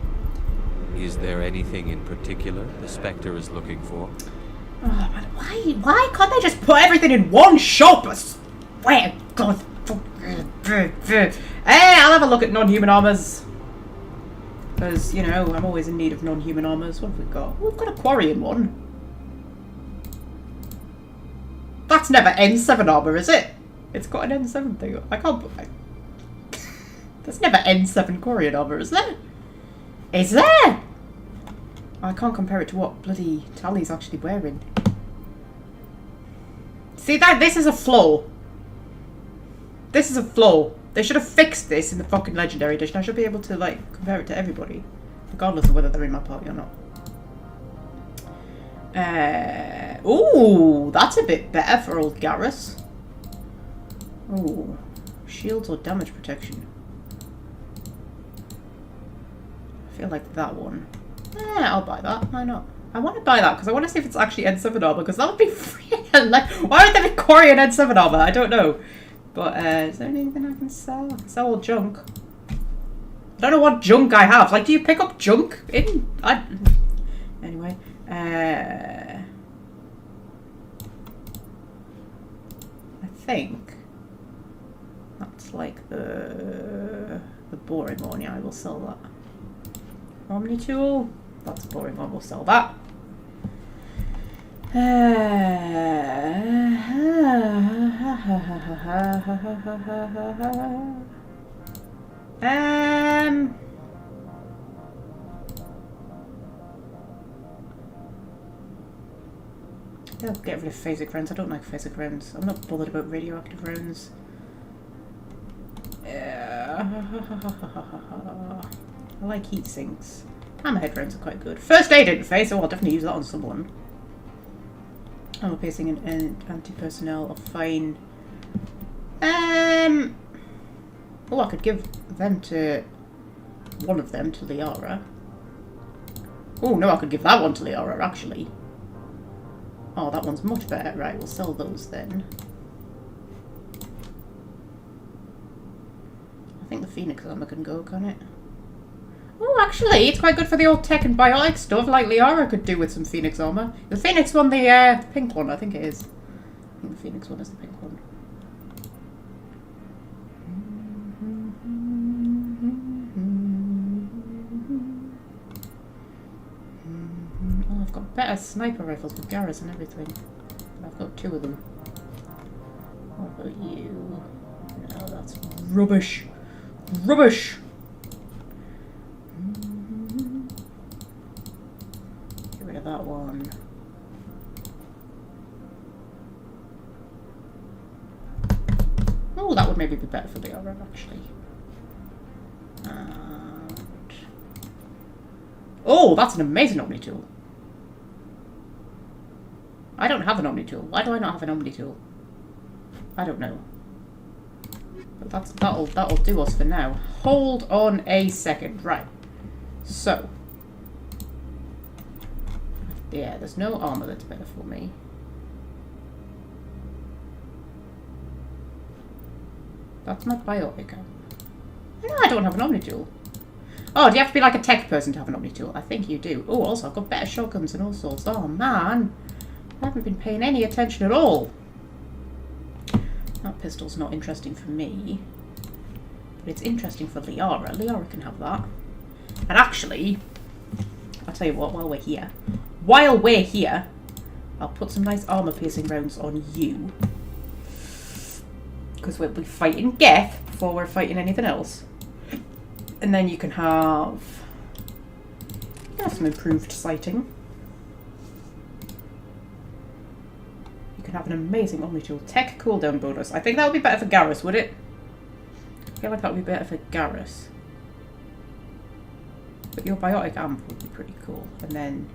Speaker 11: Is there anything in particular the Spectre is looking for?
Speaker 1: Oh, man, why can't they just put everything in one shop? I swear, God. Hey, I'll have a look at non-human armors. Because, you know, I'm always in need of non-human armors. What have we got? We've got a quarry in one. That's never N7 armor, is it? It's got an N7 thing. I can't... There's never N7 Quarian armor, is there? Is there? I can't compare it to what bloody Tally's actually wearing. See, this is a flaw. This is a flaw. They should have fixed this in the fucking Legendary Edition. I should be able to, like, compare it to everybody. Regardless of whether they're in my party or not. Ooh, that's a bit better for old Garrus. Ooh, shields or damage protection. I feel like that one. I'll buy that. Why not? I want to buy that because I want to see if it's actually N7 armor because that would be free. Why would there be Quarian N7 armor? I don't know. But is there anything I can sell? I can sell all junk. I don't know what junk I have. Like, do you pick up junk in? Anyway. I think that's like the boring one. Yeah, I will sell that. Omni tool. That's a boring one. We'll sell that. I'll get rid of phasic rounds. I don't like phasic rounds. I'm not bothered about radioactive rounds. I like heat sinks. Hammerhead rounds are quite good. First aid interface. Oh, I'll definitely use that on someone. Armor piercing and anti-personnel are fine. Oh, I could give them to one of them to Liara. Oh no, I could give that one to Liara actually. Oh, that one's much better. Right, we'll sell those then. I think the Phoenix armor can go, can it? Oh, actually, it's quite good for the old tech and biotic stuff, like Liara could do with some Phoenix armor. The Phoenix one, the pink one, I think it is. I think the Phoenix one is the pink one. Oh, I've got better sniper rifles with Garrus and everything. I've got 2 of them. What about you? No, that's rubbish. Rubbish! Get rid of that one. Oh, that would maybe be better for the armor, actually. And... oh, that's an amazing Omni tool. I don't have an Omni tool. Why do I not have an Omni tool? I don't know. But that'll do us for now. Hold on a second. Right. So. Yeah, there's no armor that's better for me. That's my biotic armor. No, I don't have an Omni tool. Oh, do you have to be like a tech person to have an Omni tool? I think you do. Oh, also I've got better shotguns and all sorts. Oh man. I haven't been paying any attention at all. That pistol's not interesting for me. But it's interesting for Liara. Liara can have that. And actually, I'll tell you what, while we're here, I'll put some nice armor piercing rounds on you. Because we'll be fighting Geth before we're fighting anything else. And then you can have some improved sighting. You can have an amazing Omni tool. Tech cooldown bonus. I think that would be better for Garrus, would it? I feel like that would be better for Garrus. But your biotic amp would be pretty cool. And then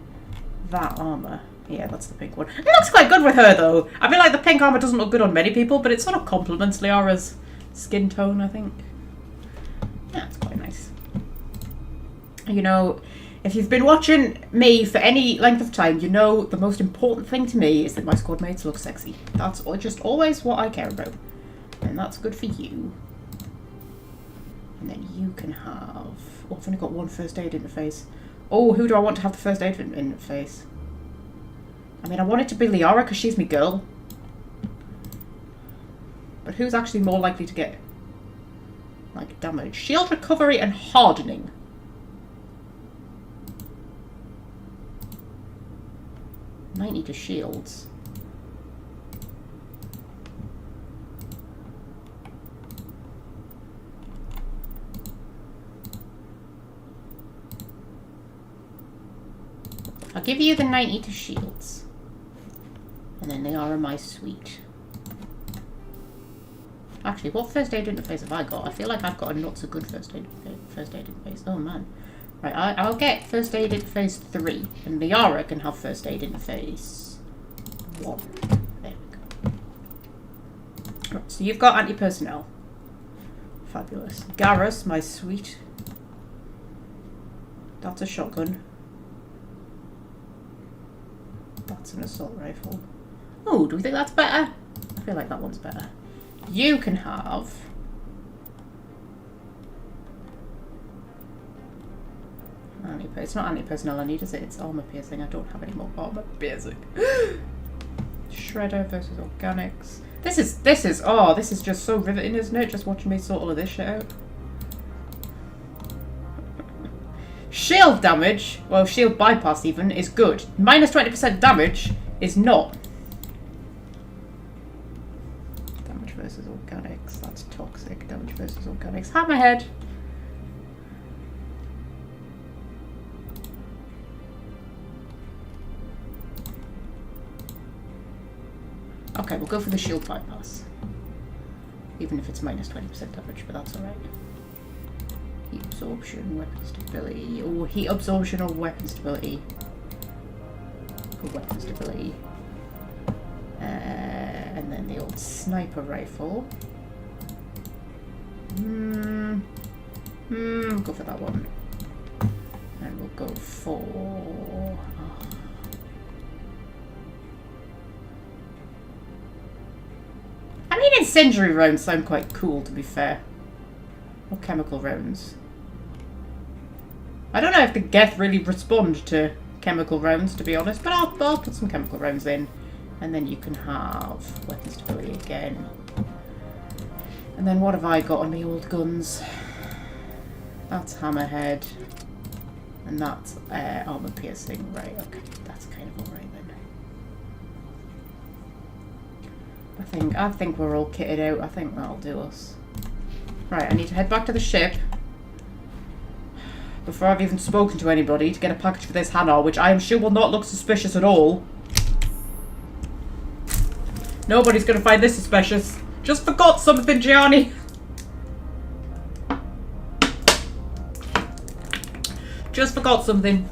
Speaker 1: that armor. Yeah, that's the pink one. It looks quite good with her, though. I feel like the pink armor doesn't look good on many people, but it sort of complements Liara's skin tone, I think. Yeah, it's quite nice. You know, if you've been watching me for any length of time, you know the most important thing to me is that my squad mates look sexy. That's just always what I care about. And that's good for you. And then you can have... oh, I've only got 1 first aid interface. Oh, who do I want to have the first aid interface? I mean, I want it to be Liara because she's my girl. But who's actually more likely to get, like, damage? Shield recovery and hardening. Might need to shields. I'll give you the 90 to shields. And then they are my suite. Actually, what first aid interface have I got? I feel like I've got a not so good first aid interface. Oh man. Right, I'll get first aid interface 3. And Liara can have first aid interface 1. There we go. Right, so you've got anti-personnel. Fabulous. Garrus, my suite. That's a shotgun. That's an assault rifle. Oh, do we think that's better? I feel like that one's better. You can have... it's not anti-personnel I need, is it? It's armor piercing. I don't have any more armor piercing. Shredder versus organics. This is just so riveting, isn't it? Just watching me sort all of this shit out. Shield damage, well, shield bypass even, is good. Minus 20% damage is not. Damage versus organics, that's toxic. Damage versus organics. Hammerhead. Okay, we'll go for the shield bypass. Even if it's minus 20% damage, but that's alright. Heat absorption, weapon stability, or heat absorption or weapon stability. For weapon stability. And then the old sniper rifle. Go for that one. And we'll go for... I mean, incendiary rounds sound quite cool, to be fair. Or chemical rounds. I don't know if the Geth really respond to chemical rounds, to be honest, but I'll put some chemical rounds in. And then you can have weapon stability again. And then what have I got on the old guns? That's hammerhead. And that's armor piercing. Right, okay. That's kind of alright then. I think we're all kitted out. I think that'll do us. Right, I need to head back to the ship before I've even spoken to anybody to get a package for this Hanar, which I am sure will not look suspicious at all. Nobody's gonna find this suspicious. Just forgot something, Gianni. Just forgot something.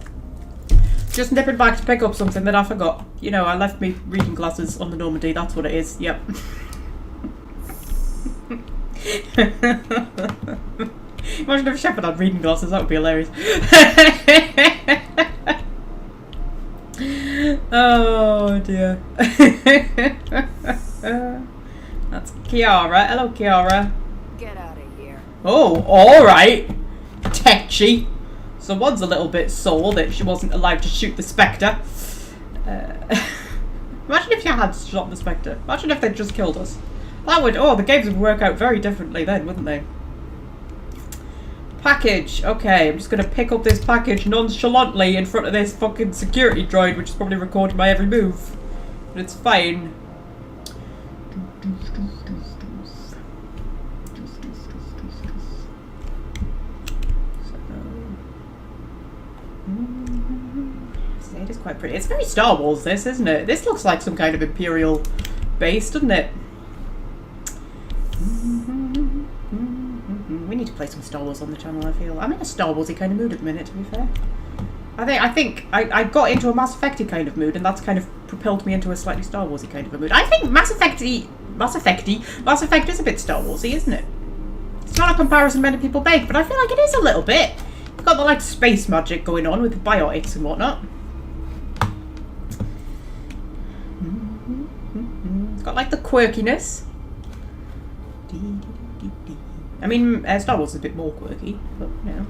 Speaker 1: Just nipping back to pick up something that I forgot. You know, I left me reading glasses on the Normandy. That's what it is. Yep. Imagine if Shepard had reading glasses. That would be hilarious. Oh dear. That's Kiara. Hello, Kiara.
Speaker 3: Get out of here.
Speaker 1: Oh, alright. Tetchy. So one's a little bit sore that she wasn't allowed to shoot the Spectre. Imagine if you had shot the Spectre. Imagine if they'd just killed us. That would, the games would work out very differently then, wouldn't they? Package. Okay, I'm just going to pick up this package nonchalantly in front of this fucking security droid, which is probably recording my every move. But it's fine. It is quite pretty. It's very Star Wars, this, isn't it? This looks like some kind of Imperial base, doesn't it? We need to play some Star Wars on the channel, I feel. I'm in a Star Warsy kind of mood at the minute, to be fair. I think I got into a Mass Effect-y kind of mood, and that's kind of propelled me into a slightly Star Warsy kind of a mood. I think Mass Effect is a bit Star Warsy, isn't it? It's not a comparison many people make, but I feel like it is a little bit. You've got the like space magic going on with the biotics and whatnot. It's got like the quirkiness. I mean, Star Wars is a bit more quirky, but you know,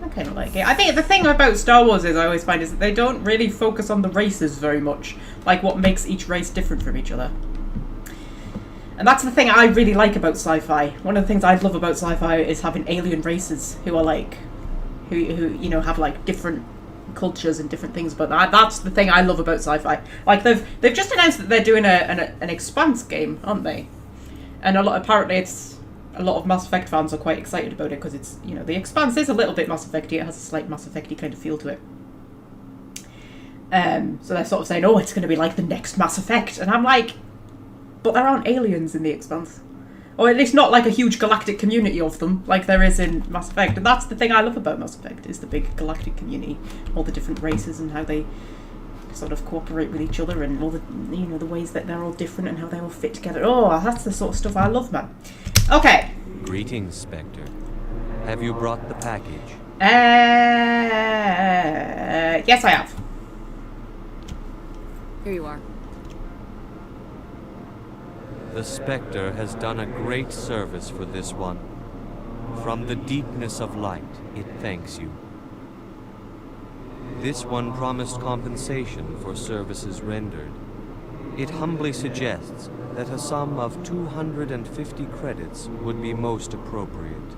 Speaker 1: I kind of like it. I think the thing about Star Wars is I always find is that they don't really focus on the races very much, like what makes each race different from each other. And that's the thing I really like about sci-fi. One of the things I love about sci-fi is having alien races who are like, who you know have like different cultures and different things. But that's the thing I love about sci-fi. Like they've just announced that they're doing an Expanse game, aren't they? And apparently it's a lot of Mass Effect fans are quite excited about it because it's, you know, the Expanse is a little bit Mass Effect-y. It has a slight Mass Effect-y kind of feel to it. So they're sort of saying, oh, it's going to be like the next Mass Effect. And I'm like, but there aren't aliens in the Expanse. Or at least not like a huge galactic community of them, like there is in Mass Effect. And that's the thing I love about Mass Effect, is the big galactic community. All the different races and how they sort of cooperate with each other, and all the, you know, the ways that they're all different and how they all fit together. Oh, that's the sort of stuff I love, man. Okay.
Speaker 11: Greetings, Spectre. Have you brought the package?
Speaker 1: Yes, I have.
Speaker 3: Here you are.
Speaker 11: The Spectre has done a great service for this one. From the deepness of light, it thanks you. This one promised compensation for services rendered. It humbly suggests that a sum of 250 credits would be most appropriate.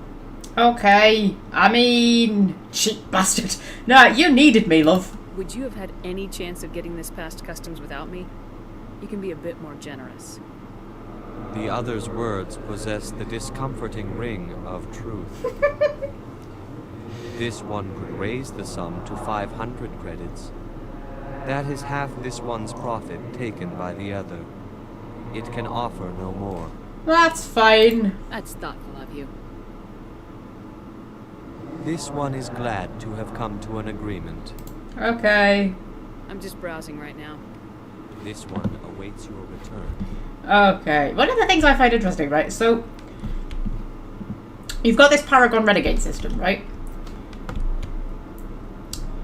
Speaker 1: Okay, I mean, cheap bastard. No, you needed me, love.
Speaker 3: Would you have had any chance of getting this past customs without me? You can be a bit more generous.
Speaker 11: The other's words possess the discomforting ring of truth. This one could raise the sum to 500 credits. That is half this one's profit taken by the other. It can offer no more.
Speaker 1: That's fine.
Speaker 3: That's thoughtful of you.
Speaker 11: This one is glad to have come to an agreement.
Speaker 1: Okay.
Speaker 3: I'm just browsing right now.
Speaker 11: This one awaits your return.
Speaker 1: Okay. One of the things I find interesting, right? So, you've got this Paragon Renegade system, right?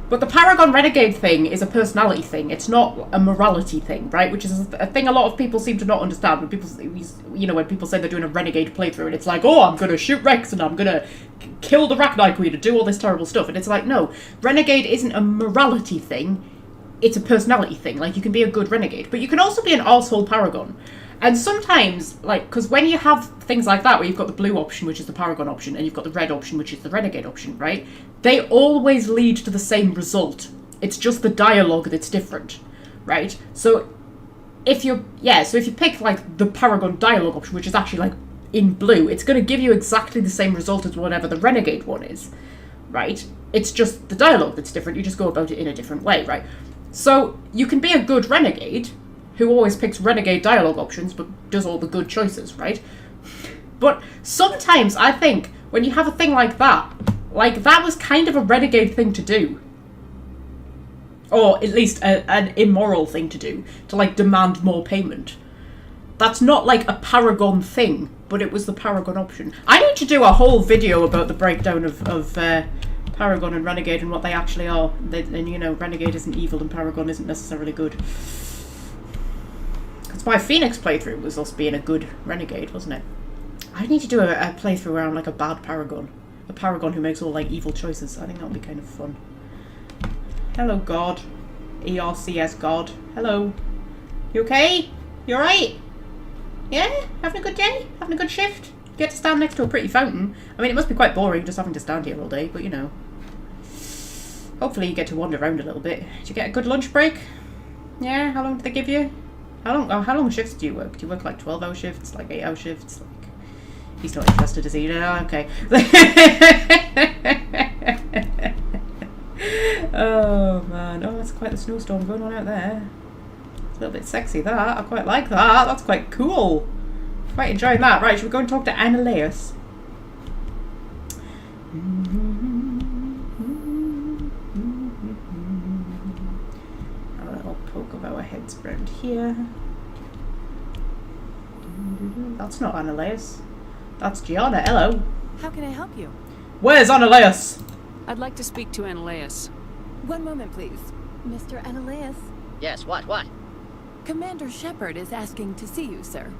Speaker 1: But the Paragon Renegade thing is a personality thing. It's not a morality thing, right? Which is a thing a lot of people seem to not understand. When people, when people say they're doing a Renegade playthrough, and it's like, oh, I'm going to shoot Rex, and I'm going to kill the Rachni Queen and do all this terrible stuff. And it's like, no, Renegade isn't a morality thing. It's a personality thing. Like, you can be a good Renegade, but you can also be an arsehole Paragon. And sometimes, like, because when you have things like that, where you've got the blue option, which is the Paragon option, and you've got the red option, which is the Renegade option, right? They always lead to the same result. It's just the dialogue that's different, right? So if you pick, like, the Paragon dialogue option, which is actually, like, in blue, it's going to give you exactly the same result as whatever the Renegade one is, right? It's just the dialogue that's different. You just go about it in a different way, right? So you can be a good Renegade who always picks Renegade dialogue options but does all the good choices, right? But sometimes I think when you have a thing like that was kind of a Renegade thing to do. Or at least an immoral thing to do, to like demand more payment. That's not like a Paragon thing, but it was the Paragon option. I need to do a whole video about the breakdown of Paragon and Renegade and what they actually are. And Renegade isn't evil and Paragon isn't necessarily good. Because my Phoenix playthrough was us being a good Renegade, wasn't it? I need to do a playthrough where I'm like a bad Paragon. A Paragon who makes all like evil choices. I think that'll be kind of fun. Hello, God. ERCS God. Hello. You okay? You alright? Yeah? Having a good day? Having a good shift? You get to stand next to a pretty fountain. I mean, it must be quite boring just having to stand here all day, but you know. Hopefully you get to wander around a little bit. Did you get a good lunch break? Yeah? How long did they give you? How long shifts do you work? Do you work like 12-hour shifts? Like 8-hour shifts? Like, he's not interested, is he? No, okay. Oh man, oh that's quite the snowstorm going on out there. It's a little bit sexy that, I quite like that, that's quite cool. Quite enjoying that. Right, should we go and talk to Annaleus? A little poke of our heads around here. That's not Annaleus. That's Gianna, hello.
Speaker 9: How can I help you?
Speaker 1: Where's Annaleus?
Speaker 3: I'd like to speak to Annaleus.
Speaker 9: One moment, please. Mr. Annaleus.
Speaker 12: Yes, what?
Speaker 9: Commander Shepard is asking to see you, sir.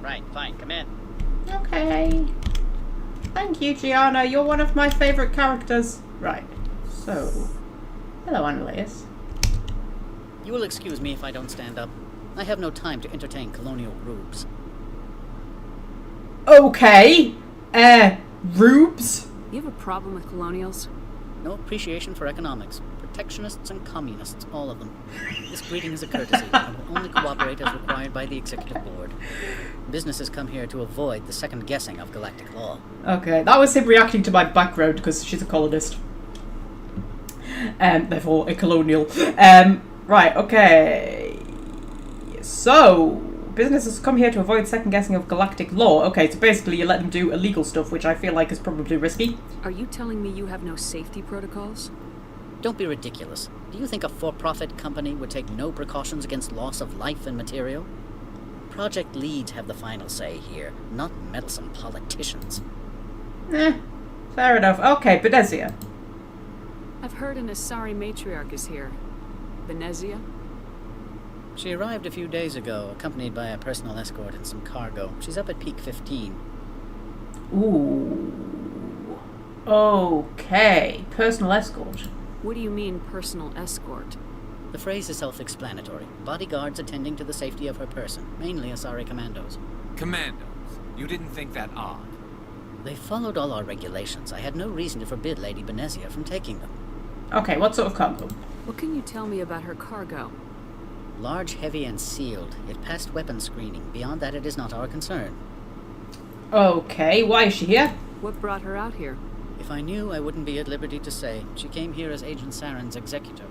Speaker 12: Right, fine, come in.
Speaker 1: Okay. Thank you, Gianna. You're one of my favourite characters. Right. So, hello, Annaleus.
Speaker 12: You will excuse me if I don't stand up. I have no time to entertain colonial rubes.
Speaker 1: Okay. Rubes?
Speaker 3: You have a problem with colonials?
Speaker 12: No appreciation for economics. Protectionists and communists, all of them. This greeting is a courtesy. I will only cooperate as required by the Executive Board. Businesses come here to avoid the second guessing of galactic law. Okay, that was him reacting to my background because she's a colonist. Therefore, a colonial. Right, okay. So, businesses come here to avoid second guessing of galactic law. Okay, so basically you let them do illegal stuff, which I feel like is probably risky.
Speaker 3: Are you telling me you have no safety protocols?
Speaker 12: Don't be ridiculous. Do you think a for-profit company would take no precautions against loss of life and material? Project leads have the final say here, not meddlesome politicians.
Speaker 1: Fair enough. Okay, Benezia.
Speaker 3: I've heard an Asari matriarch is here. Benezia?
Speaker 12: She arrived a few days ago, accompanied by a personal escort and some cargo. She's up at Peak 15.
Speaker 1: Ooh. Okay. Personal escort.
Speaker 3: What do you mean, personal escort?
Speaker 12: The phrase is self-explanatory. Bodyguards attending to the safety of her person, mainly Asari commandos.
Speaker 13: Commandos? You didn't think that odd?
Speaker 12: They followed all our regulations. I had no reason to forbid Lady Benezia from taking them.
Speaker 1: Okay, what sort of cargo?
Speaker 3: What can you tell me about her cargo?
Speaker 12: Large, heavy, and sealed. It passed weapons screening. Beyond that, it is not our concern.
Speaker 1: Okay, why is she here?
Speaker 3: What brought her out here?
Speaker 12: If I knew, I wouldn't be at liberty to say. She came here as Agent Saren's executor.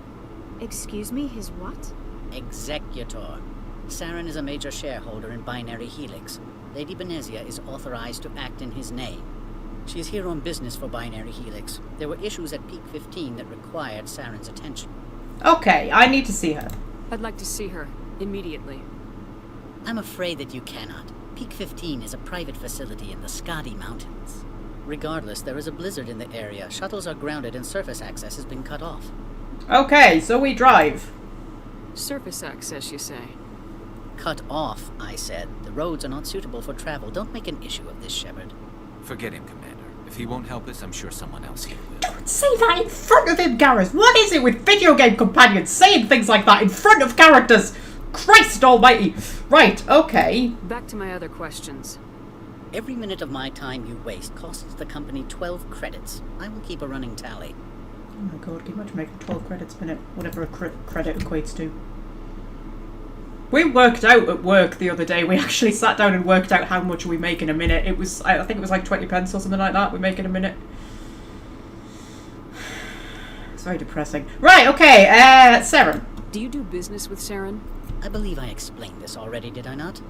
Speaker 2: Excuse me, his what?
Speaker 12: Executor. Saren is a major shareholder in Binary Helix. Lady Benezia is authorized to act in his name. She is here on business for Binary Helix. There were issues at Peak 15 that required Saren's attention.
Speaker 1: Okay, I need to see her.
Speaker 3: I'd like to see her, immediately.
Speaker 12: I'm afraid that you cannot. Peak 15 is a private facility in the Skadi Mountains. Regardless, there is a blizzard in the area. Shuttles are grounded and surface access has been cut off.
Speaker 1: Okay, so we drive.
Speaker 3: Surface access, you say?
Speaker 12: Cut off, I said. The roads are not suitable for travel. Don't make an issue of this, Shepard.
Speaker 13: Forget him, Commander. If he won't help us, I'm sure someone else here will.
Speaker 1: Don't say that in front of him, Gareth. What is it with video game companions saying things like that in front of characters? Christ almighty. Right, okay.
Speaker 3: Back to my other questions.
Speaker 12: Every minute of my time you waste costs the company 12 credits. I will keep a running tally.
Speaker 1: Oh my god, can you imagine making 12 credits a minute? Whatever a credit equates to. We worked out at work the other day. We actually sat down and worked out how much we make in a minute. It was, I think it was like 20 pence or something like that we make in a minute. It's very depressing. Right, okay, Saren.
Speaker 3: Do you do business with Saren?
Speaker 12: I believe I explained this already, did I not?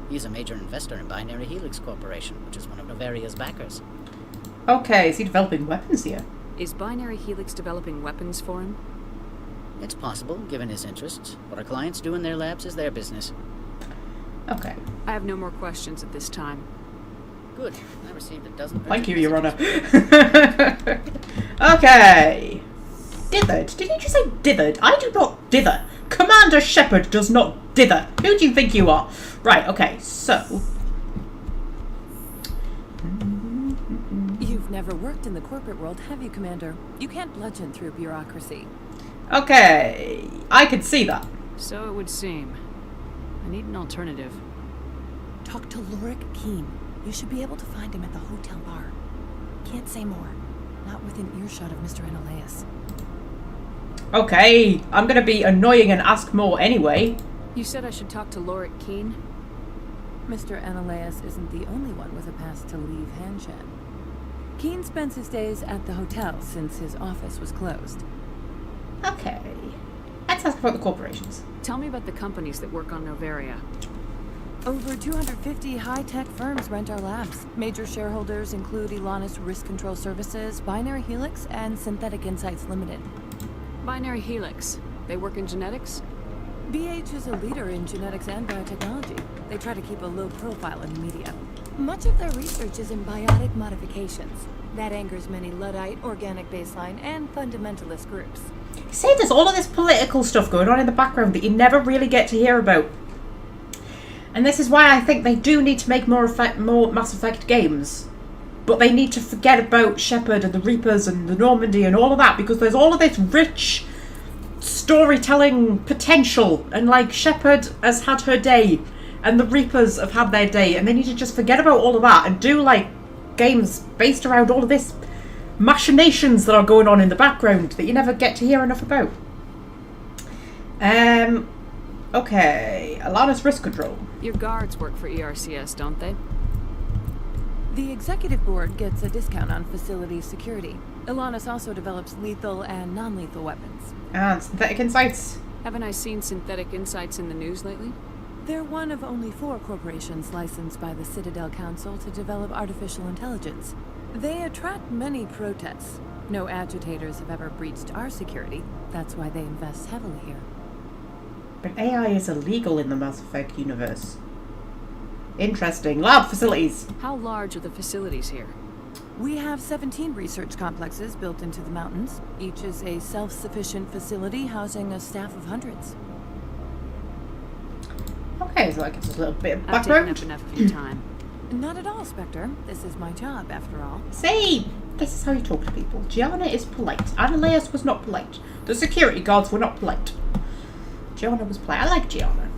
Speaker 12: He's a major investor in Binary Helix Corporation, which is one of Novaria's backers.
Speaker 1: Okay, is he developing weapons here?
Speaker 3: Is Binary Helix developing weapons for him?
Speaker 12: It's possible, given his interests. What our clients do in their labs is their business.
Speaker 1: Okay.
Speaker 3: I have no more questions at this time.
Speaker 12: Good. I received a dozen...
Speaker 1: Thank you, Your Honor. Okay. Dithered. Did you just say dithered? I do not dither. Commander Shepard does not dither. Who do you think you are? Right, okay, so...
Speaker 9: You've never worked in the corporate world, have you, Commander? You can't bludgeon through bureaucracy.
Speaker 1: Okay, I could see that.
Speaker 3: So it would seem. I need an alternative.
Speaker 9: Talk to Lorik Keen. You should be able to find him at the hotel bar. Can't say more. Not within earshot of Mr. Analaeus.
Speaker 1: Okay, I'm gonna be annoying and ask more anyway.
Speaker 3: You said I should talk to Lorik Keen?
Speaker 9: Mr. Analaeus isn't the only one with a pass to leave Hanshan. Keen spends his days at the hotel since his office was closed.
Speaker 1: Okay. Let's ask about the corporations.
Speaker 3: Tell me about the companies that work on Novaria.
Speaker 9: Over 250 high-tech firms rent our labs. Major shareholders include Elanis Risk Control Services, Binary Helix, and Synthetic Insights Limited.
Speaker 3: Binary Helix. They work in genetics?
Speaker 9: BH is a leader in genetics and biotechnology. They try to keep a low profile in the media. Much of their research is in biotic modifications. That angers many Luddite, organic baseline, and fundamentalist groups.
Speaker 1: See, there's all of this political stuff going on in the background that you never really get to hear about. And this is why I think they do need to make more Mass Effect games. But they need to forget about Shepard and the Reapers and the Normandy and all of that, because there's all of this rich storytelling potential. And like, Shepard has had her day, and the Reapers have had their day, and they need to just forget about all of that and do like games based around all of this machinations that are going on in the background that you never get to hear enough about. Okay, Elanis Risk Control.
Speaker 3: Your guards work for ERCS, don't they?
Speaker 9: The executive board gets a discount on facility security. Elanis also develops lethal and non-lethal weapons.
Speaker 1: And Synthetic Insights.
Speaker 3: Haven't I seen Synthetic Insights in the news lately?
Speaker 9: They're one of only 4 corporations licensed by the Citadel Council to develop artificial intelligence. They attract many protests. No agitators have ever breached our security. That's why they invest heavily here.
Speaker 1: But AI is illegal in the Mass Effect universe. Interesting. Lab facilities.
Speaker 3: How large are the facilities here?
Speaker 9: We have 17 research complexes built into the mountains. Each is a self-sufficient facility housing a staff of hundreds.
Speaker 1: Okay, so that gives us a little bit of
Speaker 3: I've
Speaker 1: background.
Speaker 3: taken up enough of your time.
Speaker 9: Not at all, Spectre. This is my job, after all.
Speaker 1: See, this is how you talk to people. Gianna is polite. Analaeus was not polite. The security guards were not polite. Gianna was polite. I like Gianna.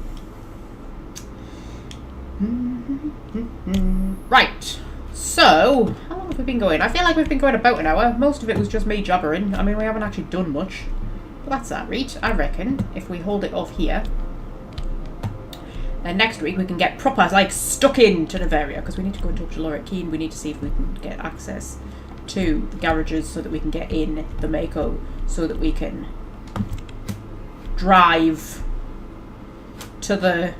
Speaker 1: Right. So, how long have we been going? I feel like we've been going about an hour. Most of it was just me jabbering. I mean, we haven't actually done much. But that's that, right? I reckon, if we hold it off here, then next week we can get proper, like, stuck into Novaria, because we need to go and talk to Lorik Keen. We need to see if we can get access to the garages so that we can get in the Mako, so that we can drive to the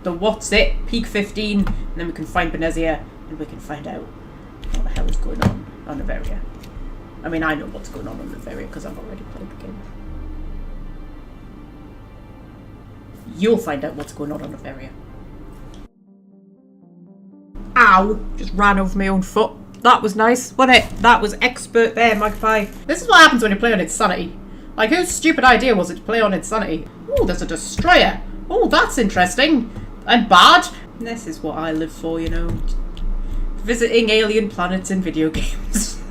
Speaker 1: what's it, Peak 15, and then we can find Benezia, and we can find out what the hell is going on Novaria. I mean, I know what's going on Novaria because I've already played the game. You'll find out what's going on Novaria. Ow! Just ran over my own foot. That was nice, wasn't it? That was expert there, Magpie. This is what happens when you play on Insanity. Like, whose stupid idea was it to play on Insanity? Oh, there's a destroyer. Oh, that's interesting. And bad. This is what I live for, you know. Visiting alien planets in video games.